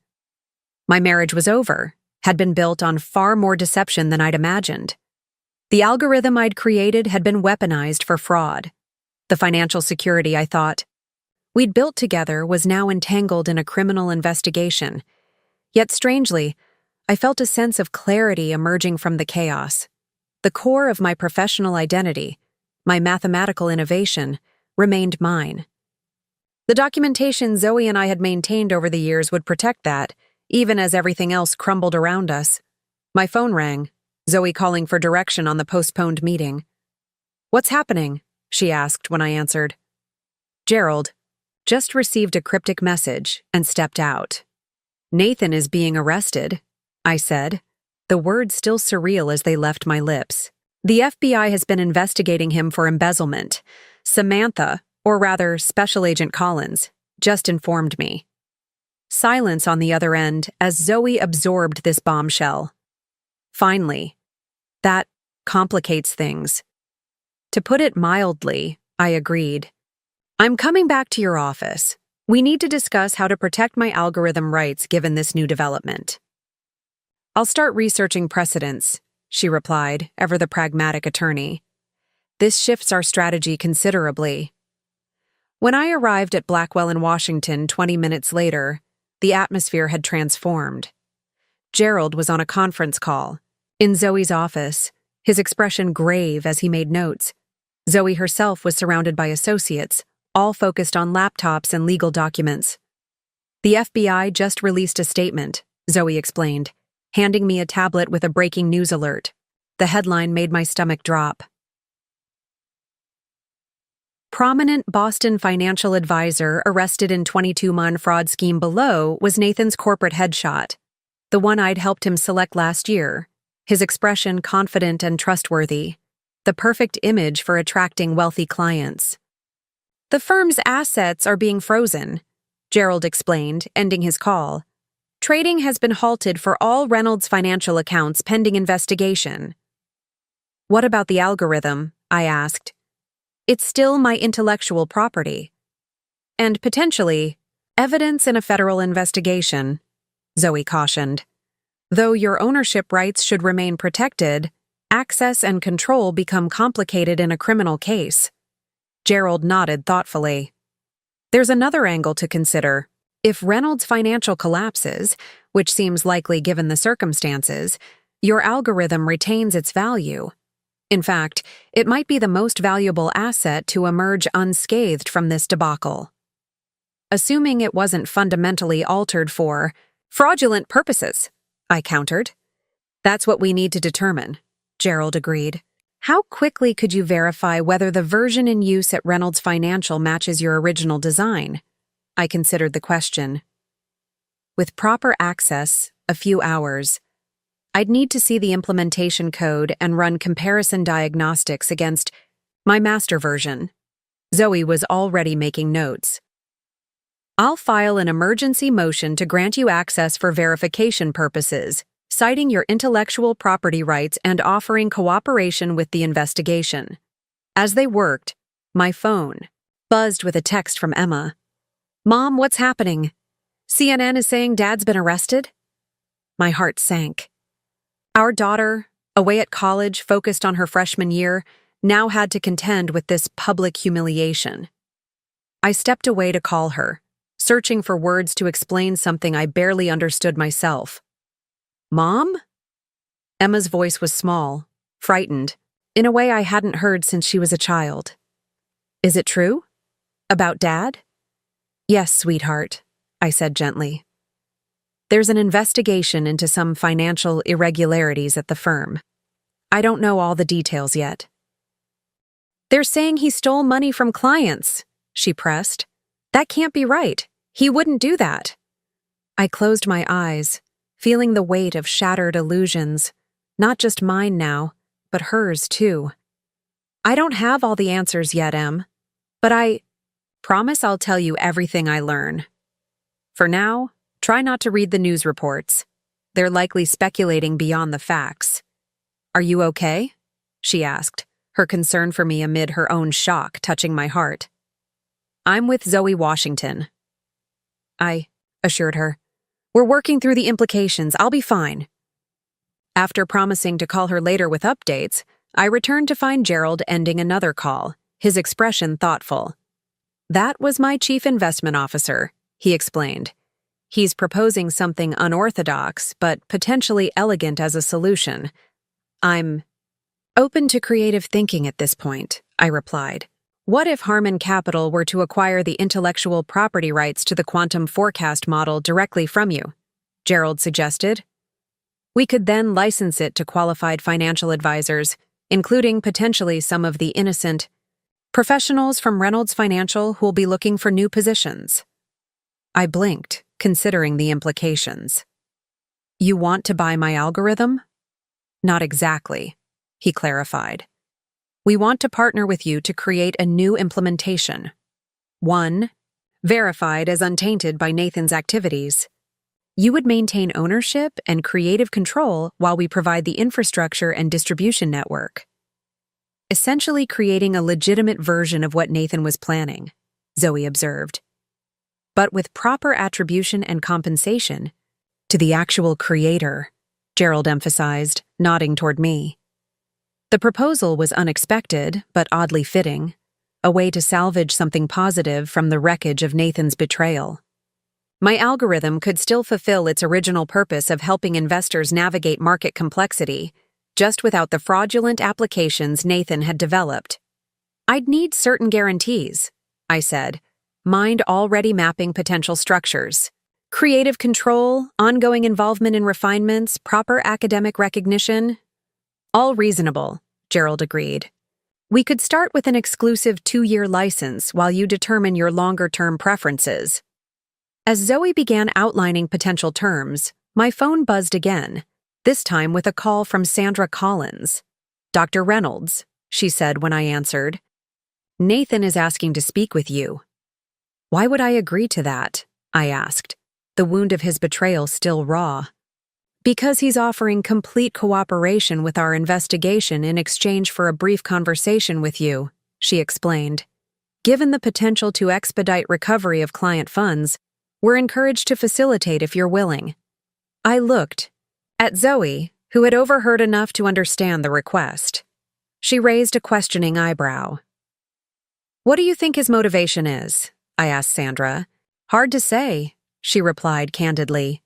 My marriage was over, had been built on far more deception than I'd imagined. The algorithm I'd created had been weaponized for fraud. The financial security I thought we'd built together was now entangled in a criminal investigation. Yet strangely, I felt a sense of clarity emerging from the chaos. The core of my professional identity, my mathematical innovation, remained mine. The documentation Zoe and I had maintained over the years would protect that, even as everything else crumbled around us. My phone rang, Zoe calling for direction on the postponed meeting. "What's happening?" she asked when I answered. "Gerald, just received a cryptic message and stepped out." "Nathan is being arrested," I said, the words still surreal as they left my lips. "The FBI has been investigating him for embezzlement. Samantha, or rather Special Agent Collins, just informed me." Silence on the other end as Zoe absorbed this bombshell. "Finally. That complicates things." To put it mildly, I agreed. "I'm coming back to your office. We need to discuss how to protect my algorithm rights given this new development." "I'll start researching precedents," she replied, ever the pragmatic attorney. "This shifts our strategy considerably." When I arrived at Blackwell in Washington 20 minutes later, the atmosphere had transformed. Gerald was on a conference call, in Zoe's office, his expression grave as he made notes. Zoe herself was surrounded by associates, all focused on laptops and legal documents. "The FBI just released a statement," Zoe explained, handing me a tablet with a breaking news alert. The headline made my stomach drop. "Prominent Boston financial advisor arrested in 22-mon fraud scheme below was Nathan's corporate headshot, the one I'd helped him select last year, his expression confident and trustworthy, the perfect image for attracting wealthy clients. "The firm's assets are being frozen," Gerald explained, ending his call. "Trading has been halted for all Reynolds financial accounts pending investigation." "What about the algorithm?" I asked. "It's still my intellectual property." "And potentially, evidence in a federal investigation," Zoe cautioned. "Though your ownership rights should remain protected, access and control become complicated in a criminal case." Gerald nodded thoughtfully. "There's another angle to consider. If Reynolds financial collapses, which seems likely given the circumstances, your algorithm retains its value. In fact, it might be the most valuable asset to emerge unscathed from this debacle." "Assuming it wasn't fundamentally altered for fraudulent purposes," I countered. "That's what we need to determine," Gerald agreed. "How quickly could you verify whether the version in use at Reynolds Financial matches your original design?" I considered the question. "With proper access, a few hours. I'd need to see the implementation code and run comparison diagnostics against my master version." Zoe was already making notes. "I'll file an emergency motion to grant you access for verification purposes, citing your intellectual property rights and offering cooperation with the investigation." As they worked, my phone buzzed with a text from Emma. "Mom, what's happening? CNN is saying Dad's been arrested?" My heart sank. Our daughter, away at college, focused on her freshman year, now had to contend with this public humiliation. I stepped away to call her, searching for words to explain something I barely understood myself. "Mom?" Emma's voice was small, frightened, in a way I hadn't heard since she was a child. "Is it true? About Dad?" "Yes, sweetheart," I said gently. "There's an investigation into some financial irregularities at the firm. I don't know all the details yet." "They're saying he stole money from clients," she pressed. "That can't be right. He wouldn't do that." I closed my eyes, feeling the weight of shattered illusions, not just mine now, but hers too. "I don't have all the answers yet, Em, but I promise I'll tell you everything I learn. For now, try not to read the news reports. They're likely speculating beyond the facts." "Are you okay?" she asked, her concern for me amid her own shock touching my heart. "I'm with Zoe Washington," I assured her. "We're working through the implications. I'll be fine." After promising to call her later with updates, I returned to find Gerald ending another call, his expression thoughtful. "That was my chief investment officer," he explained. "He's proposing something unorthodox, but potentially elegant as a solution. I'm open to creative thinking at this point," I replied. "What if Harmon Capital were to acquire the intellectual property rights to the quantum forecast model directly from you?" Gerald suggested. "We could then license it to qualified financial advisors, including potentially some of the innocent professionals from Reynolds Financial who will be looking for new positions." I blinked, considering the implications. "You want to buy my algorithm?" "Not exactly," he clarified. "We want to partner with you to create a new implementation. One, verified as untainted by Nathan's activities. You would maintain ownership and creative control while we provide the infrastructure and distribution network. Essentially creating a legitimate version of what Nathan was planning," Zoe observed. "But with proper attribution and compensation to the actual creator," Gerald emphasized, nodding toward me. The proposal was unexpected, but oddly fitting, a way to salvage something positive from the wreckage of Nathan's betrayal. My algorithm could still fulfill its original purpose of helping investors navigate market complexity, just without the fraudulent applications Nathan had developed. "I'd need certain guarantees," I said, mind already mapping potential structures. "Creative control, ongoing involvement in refinements, proper academic recognition." "All reasonable," Gerald agreed. "We could start with an exclusive 2-year license while you determine your longer-term preferences." As Zoe began outlining potential terms, my phone buzzed again, this time with a call from Sandra Collins. "Dr. Reynolds," she said when I answered. "Nathan is asking to speak with you." "Why would I agree to that?" I asked, the wound of his betrayal still raw. "Because he's offering complete cooperation with our investigation in exchange for a brief conversation with you," she explained. "Given the potential to expedite recovery of client funds, we're encouraged to facilitate if you're willing." I looked at Zoe, who had overheard enough to understand the request. She raised a questioning eyebrow. "What do you think his motivation is?" I asked Sandra. "Hard to say," she replied candidly.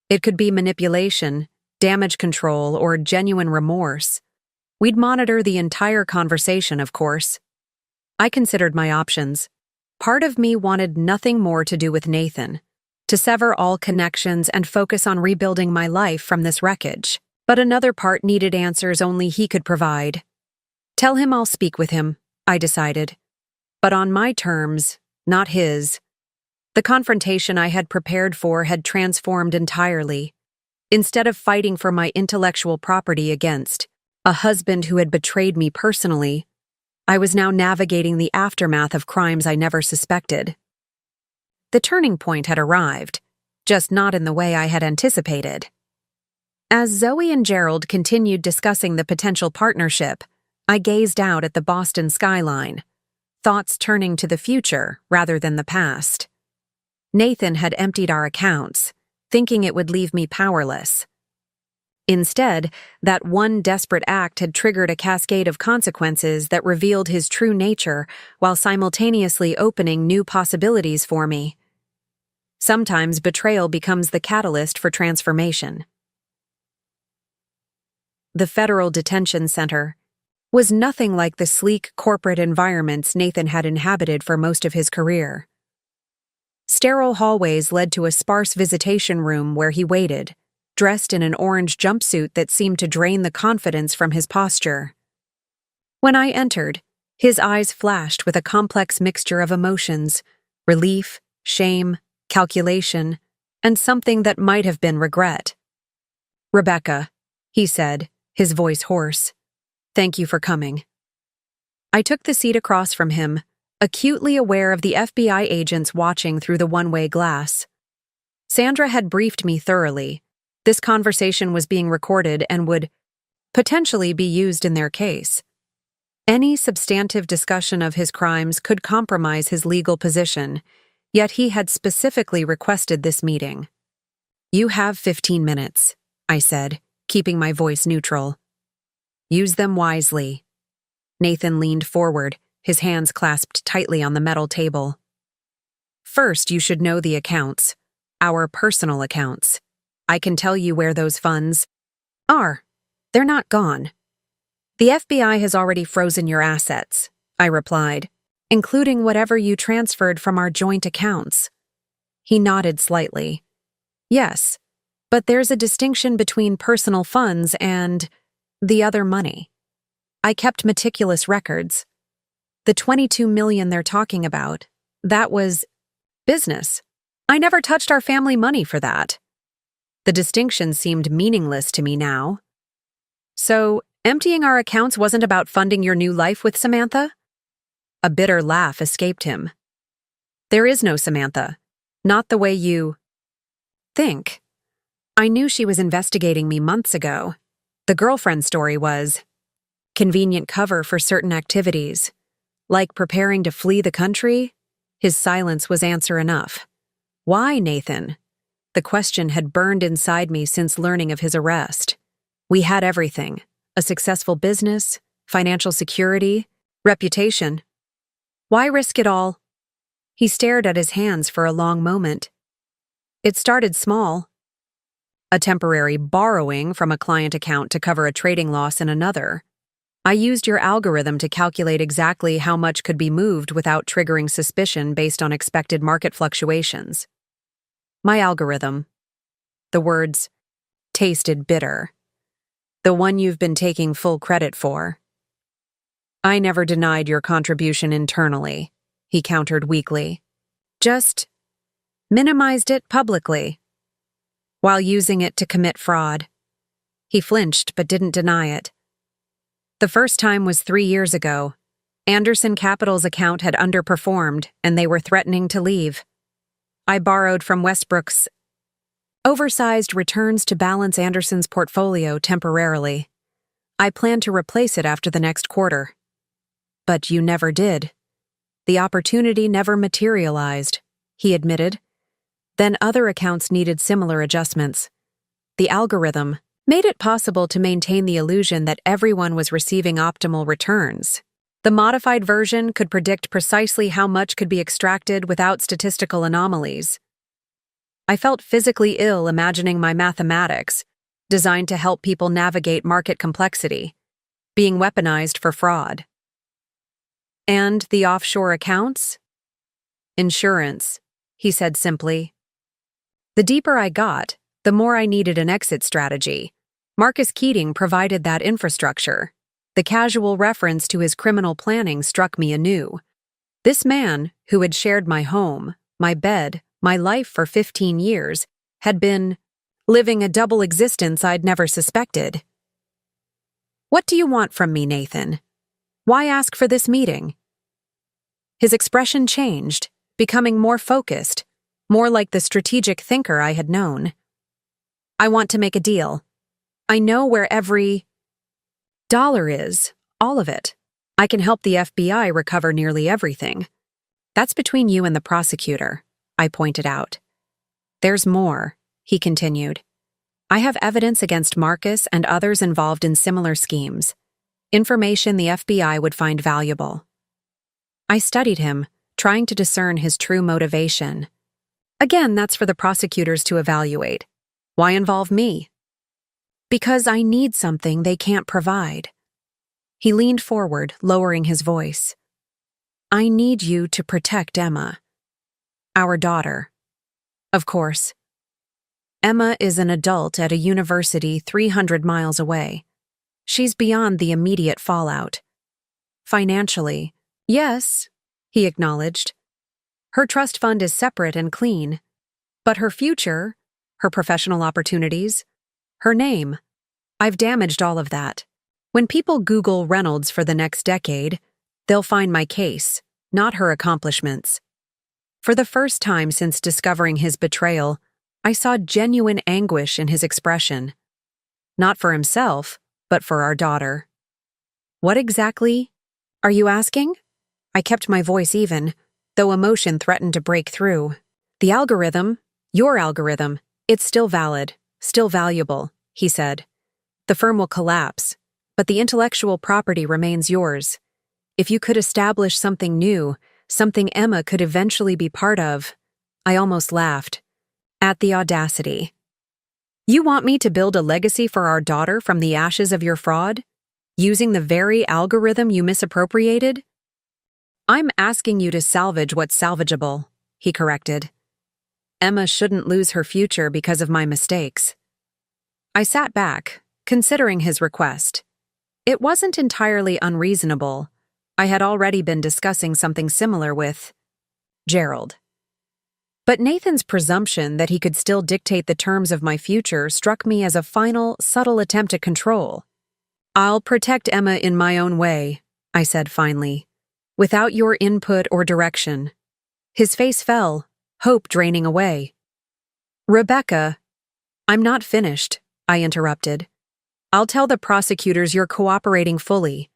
"It could be manipulation, damage control, or genuine remorse. We'd monitor the entire conversation, of course." I considered my options. Part of me wanted nothing more to do with Nathan, to sever all connections and focus on rebuilding my life from this wreckage. But another part needed answers only he could provide. "Tell him I'll speak with him," I decided. But on my terms, not his. The confrontation I had prepared for had transformed entirely. Instead of fighting for my intellectual property against a husband who had betrayed me personally, I was now navigating the aftermath of crimes I never suspected. The turning point had arrived, just not in the way I had anticipated. As Zoe and Gerald continued discussing the potential partnership, I gazed out at the Boston skyline, thoughts turning to the future rather than the past. Nathan had emptied our accounts, thinking it would leave me powerless. Instead, that one desperate act had triggered a cascade of consequences that revealed his true nature while simultaneously opening new possibilities for me. Sometimes betrayal becomes the catalyst for transformation. The Federal Detention Center was nothing like the sleek corporate environments Nathan had inhabited for most of his career. Sterile hallways led to a sparse visitation room where he waited, dressed in an orange jumpsuit that seemed to drain the confidence from his posture. When I entered, his eyes flashed with a complex mixture of emotions: relief, shame, calculation, and something that might have been regret. "Rebecca," he said, his voice hoarse, "thank you for coming." I took the seat across from him, acutely aware of the FBI agents watching through the one-way glass. Sandra had briefed me thoroughly. This conversation was being recorded and would potentially be used in their case. Any substantive discussion of his crimes could compromise his legal position, yet he had specifically requested this meeting. "You have 15 minutes, I said, keeping my voice neutral. Use them wisely. Nathan leaned forward, his hands clasped tightly on the metal table. First, you should know the accounts. Our personal accounts. I can tell you where those funds are. They're not gone. The FBI has already frozen your assets, I replied, including whatever you transferred from our joint accounts. He nodded slightly. Yes, but there's a distinction between personal funds and the other money. I kept meticulous records. The $22 million they're talking about, that was business. I never touched our family money for that. The distinction seemed meaningless to me now. So, emptying our accounts wasn't about funding your new life with Samantha? A bitter laugh escaped him. There is no Samantha. Not the way you think. I knew she was investigating me months ago. The girlfriend story was convenient cover for certain activities, like preparing to flee the country. His silence was answer enough. Why, Nathan? The question had burned inside me since learning of his arrest. We had everything: a successful business, financial security, reputation. Why risk it all? He stared at his hands for a long moment. It started small. A temporary borrowing from a client account to cover a trading loss in another. I used your algorithm to calculate exactly how much could be moved without triggering suspicion based on expected market fluctuations. My algorithm. The words tasted bitter. The one you've been taking full credit for. I never denied your contribution internally, he countered weakly. Just minimized it publicly, while using it to commit fraud. He flinched but didn't deny it. The first time was 3 years ago. Anderson Capital's account had underperformed, and they were threatening to leave. I borrowed from Westbrook's oversized returns to balance Anderson's portfolio temporarily. I planned to replace it after the next quarter. But you never did. The opportunity never materialized, he admitted. Then other accounts needed similar adjustments. The algorithm made it possible to maintain the illusion that everyone was receiving optimal returns. The modified version could predict precisely how much could be extracted without statistical anomalies. I felt physically ill imagining my mathematics, designed to help people navigate market complexity, being weaponized for fraud. And the offshore accounts? Insurance, he said simply. The deeper I got, the more I needed an exit strategy. Marcus Keating provided that infrastructure. The casual reference to his criminal planning struck me anew. This man, who had shared my home, my bed, my life for 15 years, had been living a double existence I'd never suspected. What do you want from me, Nathan? Why ask for this meeting? His expression changed, becoming more focused, more like the strategic thinker I had known. I want to make a deal. I know where every dollar is, all of it. I can help the FBI recover nearly everything. That's between you and the prosecutor, I pointed out. There's more, he continued. I have evidence against Marcus and others involved in similar schemes. Information the FBI would find valuable. I studied him, trying to discern his true motivation. Again, that's for the prosecutors to evaluate. Why involve me? Because I need something they can't provide. He leaned forward, lowering his voice. I need you to protect Emma. Our daughter. Of course. Emma is an adult at a university 300 miles away. She's beyond the immediate fallout. Financially, yes, he acknowledged. Her trust fund is separate and clean. But her future, her professional opportunities, her name, I've damaged all of that. When people Google Reynolds for the next decade, they'll find my case, not her accomplishments. For the first time since discovering his betrayal, I saw genuine anguish in his expression. Not for himself, but for our daughter. What exactly are you asking? I kept my voice even, though emotion threatened to break through. The algorithm, your algorithm, it's still valid, still valuable, he said. The firm will collapse, but the intellectual property remains yours. If you could establish something new, something Emma could eventually be part of. I almost laughed. At the audacity. You want me to build a legacy for our daughter from the ashes of your fraud? Using the very algorithm you misappropriated? I'm asking you to salvage what's salvageable, he corrected. Emma shouldn't lose her future because of my mistakes. I sat back, considering his request. It wasn't entirely unreasonable. I had already been discussing something similar with Gerald. But Nathan's presumption that he could still dictate the terms of my future struck me as a final, subtle attempt at control. I'll protect Emma in my own way, I said finally, without your input or direction. His face fell, hope draining away. Rebecca, I'm not finished, I interrupted. I'll tell the prosecutors you're cooperating fully.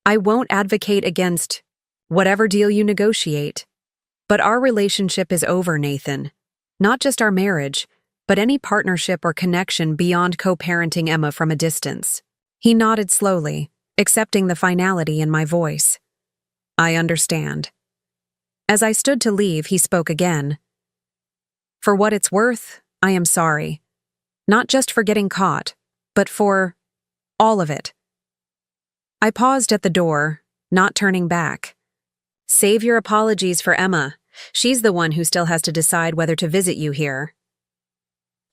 I won't advocate against whatever deal you negotiate. But our relationship is over, Nathan. Not just our marriage, but any partnership or connection beyond co-parenting Emma from a distance. He nodded slowly, accepting the finality in my voice. I understand. As I stood to leave, he spoke again. For what it's worth, I am sorry. Not just for getting caught, but for all of it. I paused at the door, not turning back. Save your apologies for Emma. She's the one who still has to decide whether to visit you here.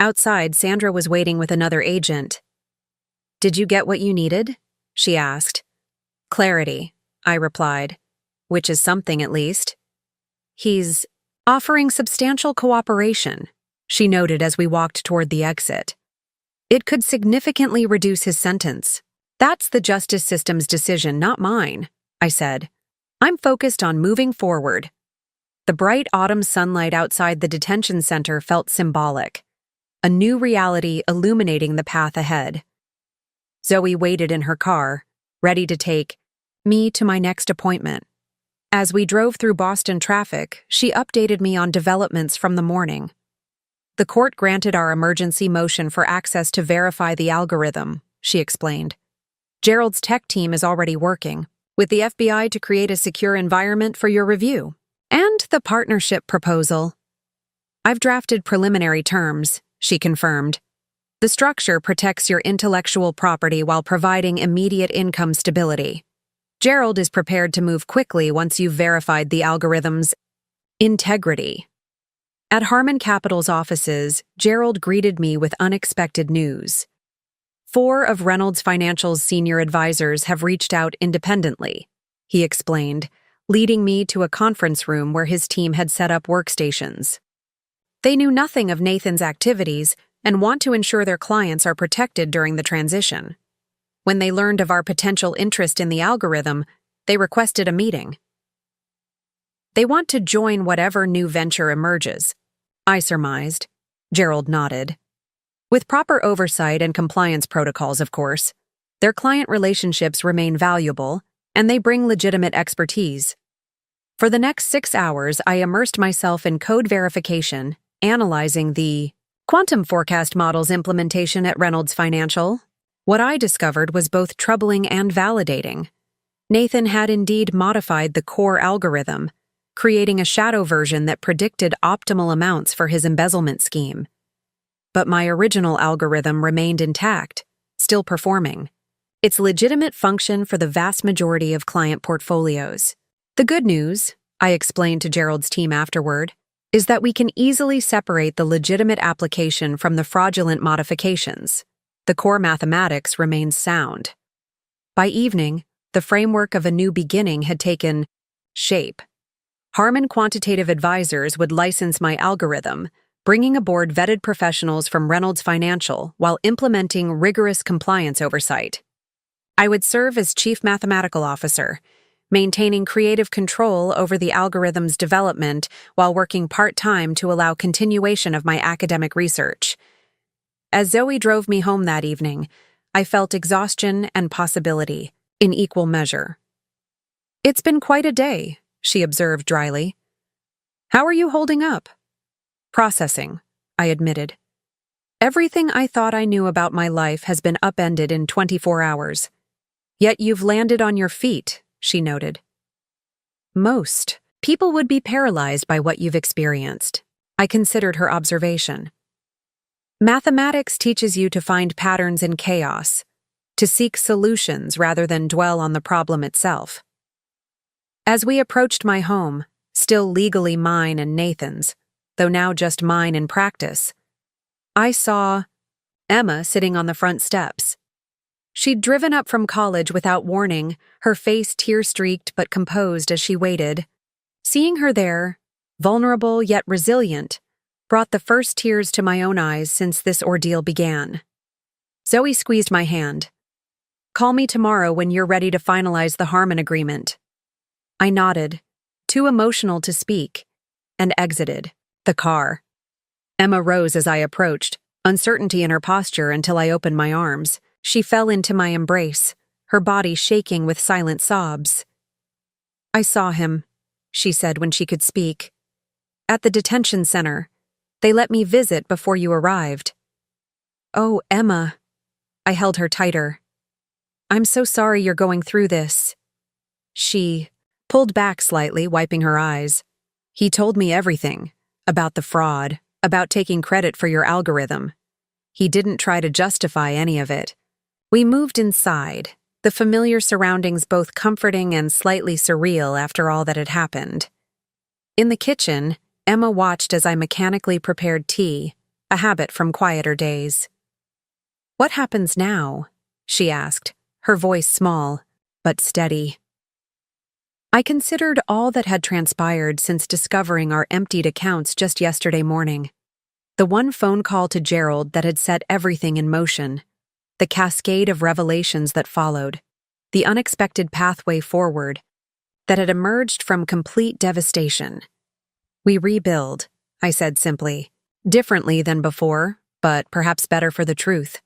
Outside, Sandra was waiting with another agent. Did you get what you needed? She asked. Clarity, I replied, which is something at least. He's offering substantial cooperation, she noted as we walked toward the exit. It could significantly reduce his sentence. That's the justice system's decision, not mine, I said. I'm focused on moving forward. The bright autumn sunlight outside the detention center felt symbolic, a new reality illuminating the path ahead. Zoe waited in her car, ready to take me to my next appointment. As we drove through Boston traffic, she updated me on developments from the morning. The court granted our emergency motion for access to verify the algorithm, she explained. Gerald's tech team is already working with the FBI to create a secure environment for your review. And the partnership proposal. I've drafted preliminary terms, she confirmed. The structure protects your intellectual property while providing immediate income stability. Gerald is prepared to move quickly once you've verified the algorithm's integrity. At Harmon Capital's offices, Gerald greeted me with unexpected news. 4 of Reynolds Financial's senior advisors have reached out independently, he explained, leading me to a conference room where his team had set up workstations. They knew nothing of Nathan's activities and want to ensure their clients are protected during the transition. When they learned of our potential interest in the algorithm, they requested a meeting. They want to join whatever new venture emerges, I surmised. Gerald nodded. With proper oversight and compliance protocols, of course, their client relationships remain valuable, and they bring legitimate expertise. For the next 6 hours, I immersed myself in code verification, analyzing the quantum forecast model's implementation at Reynolds Financial. What I discovered was both troubling and validating. Nathan had indeed modified the core algorithm, creating a shadow version that predicted optimal amounts for his embezzlement scheme. But my original algorithm remained intact, still performing. Its legitimate function for the vast majority of client portfolios. The good news, I explained to Gerald's team afterward, is that we can easily separate the legitimate application from the fraudulent modifications. The core mathematics remains sound. By evening, the framework of a new beginning had taken shape. Harmon Quantitative Advisors would license my algorithm, bringing aboard vetted professionals from Reynolds Financial while implementing rigorous compliance oversight. I would serve as Chief Mathematical Officer, maintaining creative control over the algorithm's development while working part-time to allow continuation of my academic research. As Zoe drove me home that evening, I felt exhaustion and possibility in equal measure. It's been quite a day, she observed dryly. How are you holding up? Processing, I admitted. Everything I thought I knew about my life has been upended in 24 hours. Yet you've landed on your feet, she noted. Most people would be paralyzed by what you've experienced. I considered her observation. Mathematics teaches you to find patterns in chaos, to seek solutions rather than dwell on the problem itself. As we approached my home, still legally mine and Nathan's, though now just mine in practice, I saw Emma sitting on the front steps. She'd driven up from college without warning, her face tear-streaked but composed as she waited. Seeing her there, vulnerable yet resilient, brought the first tears to my own eyes since this ordeal began. Zoe squeezed my hand. "Call me tomorrow when you're ready to finalize the Harmon agreement." I nodded, too emotional to speak, and exited the car. Emma rose as I approached, uncertainty in her posture until I opened my arms. She fell into my embrace, her body shaking with silent sobs. "I saw him," she said when she could speak. "At the detention center. They let me visit before you arrived." "Oh, Emma." I held her tighter. "I'm so sorry you're going through this." She pulled back slightly, wiping her eyes. "He told me everything, about the fraud, about taking credit for your algorithm. He didn't try to justify any of it." We moved inside, the familiar surroundings both comforting and slightly surreal after all that had happened. In the kitchen, Emma watched as I mechanically prepared tea, a habit from quieter days. "What happens now?" she asked, her voice small, but steady. I considered all that had transpired since discovering our emptied accounts just yesterday morning. The one phone call to Gerald that had set everything in motion, the cascade of revelations that followed, the unexpected pathway forward that had emerged from complete devastation. "We rebuild," I said simply, "differently than before, but perhaps better for the truth."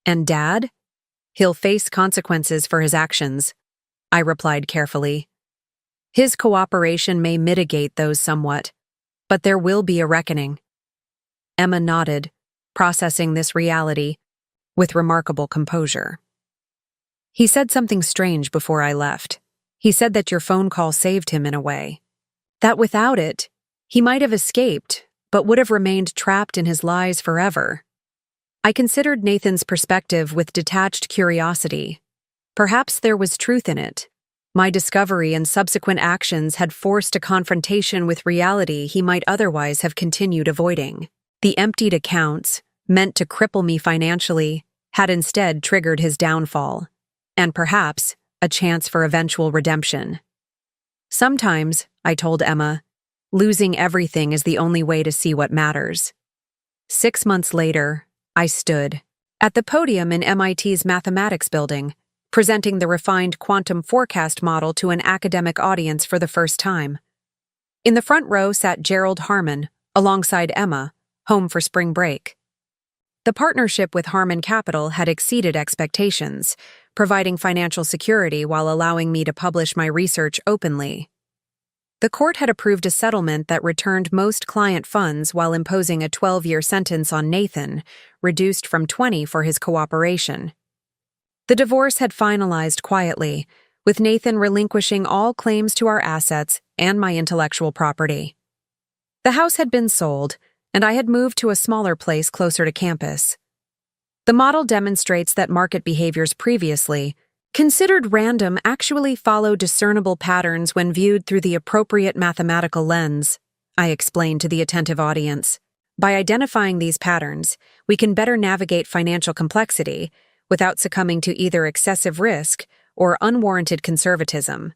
"And Dad? He'll face consequences for his actions," I replied carefully. "His cooperation may mitigate those somewhat, but there will be a reckoning." Emma nodded, processing this reality with remarkable composure. "He said something strange before I left. He said that your phone call saved him in a way. That without it, he might have escaped, but would have remained trapped in his lies forever." I considered Nathan's perspective with detached curiosity. Perhaps there was truth in it. My discovery and subsequent actions had forced a confrontation with reality he might otherwise have continued avoiding. The emptied accounts, meant to cripple me financially, had instead triggered his downfall, and perhaps a chance for eventual redemption. "Sometimes," I told Emma, "losing everything is the only way to see what matters." 6 months later, I stood at the podium in MIT's mathematics building, presenting the refined quantum forecast model to an academic audience for the first time. In the front row sat Gerald Harmon, alongside Emma, home for spring break. The partnership with Harmon Capital had exceeded expectations, providing financial security while allowing me to publish my research openly. The court had approved a settlement that returned most client funds while imposing a 12-year sentence on Nathan, reduced from 20 for his cooperation. The divorce had finalized quietly, with Nathan relinquishing all claims to our assets and my intellectual property. The house had been sold, and I had moved to a smaller place closer to campus. The model demonstrates that market behaviors previously considered random actually follow discernible patterns when viewed through the appropriate mathematical lens, I explained to the attentive audience. By identifying these patterns, we can better navigate financial complexity without succumbing to either excessive risk or unwarranted conservatism.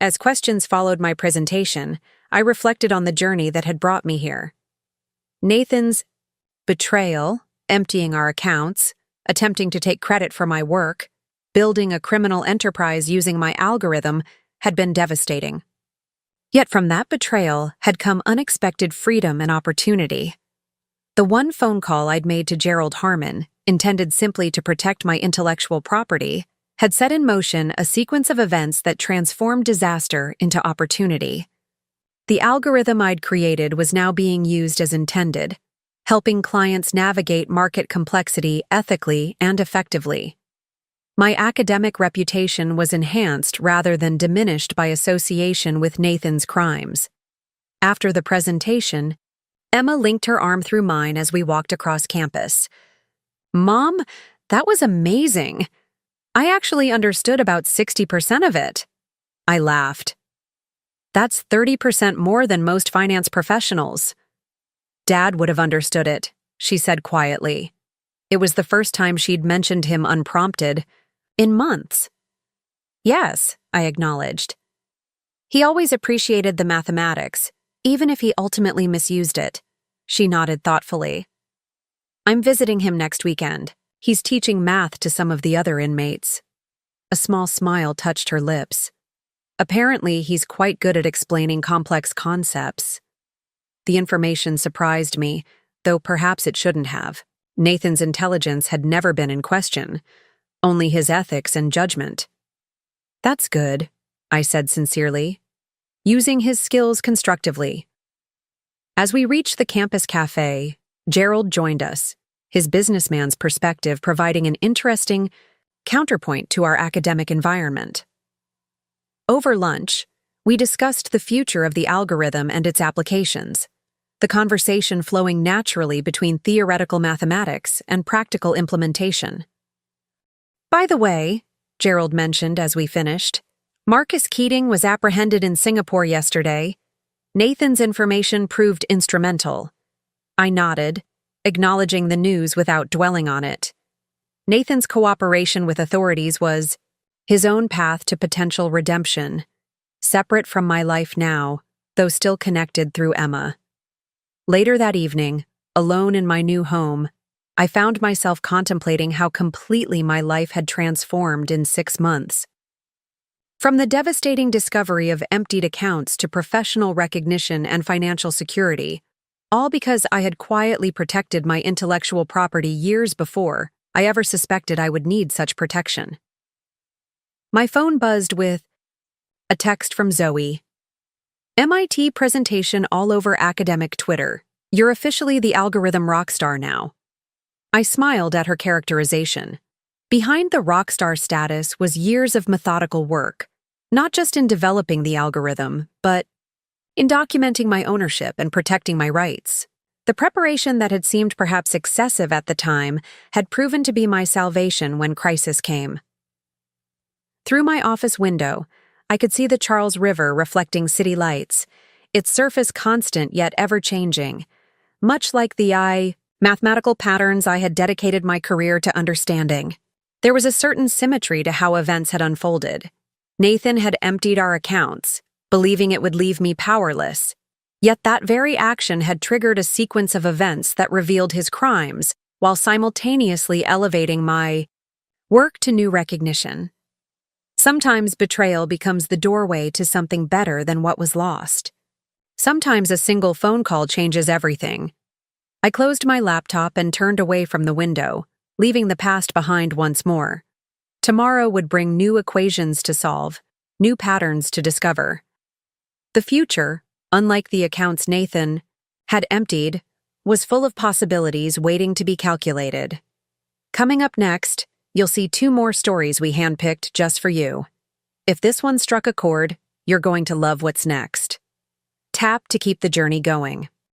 As questions followed my presentation, I reflected on the journey that had brought me here. Nathan's betrayal, emptying our accounts, attempting to take credit for my work, building a criminal enterprise using my algorithm had been devastating. Yet from that betrayal had come unexpected freedom and opportunity. The one phone call I'd made to Gerald Harmon, intended simply to protect my intellectual property, had set in motion a sequence of events that transformed disaster into opportunity. The algorithm I'd created was now being used as intended, helping clients navigate market complexity ethically and effectively. My academic reputation was enhanced rather than diminished by association with Nathan's crimes. After the presentation, Emma linked her arm through mine as we walked across campus. "Mom, that was amazing. I actually understood about 60% of it." I laughed. "That's 30% more than most finance professionals." "Dad would have understood it," she said quietly. It was the first time she'd mentioned him unprompted in months. "Yes," I acknowledged. "He always appreciated the mathematics, even if he ultimately misused it." She nodded thoughtfully. "I'm visiting him next weekend. He's teaching math to some of the other inmates." A small smile touched her lips. "Apparently, he's quite good at explaining complex concepts." The information surprised me, though perhaps it shouldn't have. Nathan's intelligence had never been in question, only his ethics and judgment. "That's good," I said sincerely, using his skills constructively. As we reached the campus cafe, Gerald joined us, his businessman's perspective providing an interesting counterpoint to our academic environment. Over lunch, we discussed the future of the algorithm and its applications, the conversation flowing naturally between theoretical mathematics and practical implementation. "By the way," Gerald mentioned as we finished, "Marcus Keating was apprehended in Singapore yesterday. Nathan's information proved instrumental." I nodded, acknowledging the news without dwelling on it. Nathan's cooperation with authorities was his own path to potential redemption, separate from my life now, though still connected through Emma. Later that evening, alone in my new home, I found myself contemplating how completely my life had transformed in 6 months. From the devastating discovery of emptied accounts to professional recognition and financial security, all because I had quietly protected my intellectual property years before I ever suspected I would need such protection. My phone buzzed with a text from Zoe. "MIT presentation all over academic Twitter. You're officially the algorithm rockstar now." I smiled at her characterization. Behind the rockstar status was years of methodical work, not just in developing the algorithm, but in documenting my ownership and protecting my rights. The preparation that had seemed perhaps excessive at the time had proven to be my salvation when crisis came. Through my office window, I could see the Charles River reflecting city lights, its surface constant yet ever-changing, much like the mathematical patterns I had dedicated my career to understanding. There was a certain symmetry to how events had unfolded. Nathan had emptied our accounts, believing it would leave me powerless. Yet that very action had triggered a sequence of events that revealed his crimes, while simultaneously elevating my work to new recognition. Sometimes betrayal becomes the doorway to something better than what was lost. Sometimes a single phone call changes everything. I closed my laptop and turned away from the window, leaving the past behind once more. Tomorrow would bring new equations to solve, new patterns to discover. The future, unlike the accounts Nathan had emptied, was full of possibilities waiting to be calculated. Coming up next, you'll see 2 more stories we handpicked just for you. If this one struck a chord, you're going to love what's next. Tap to keep the journey going.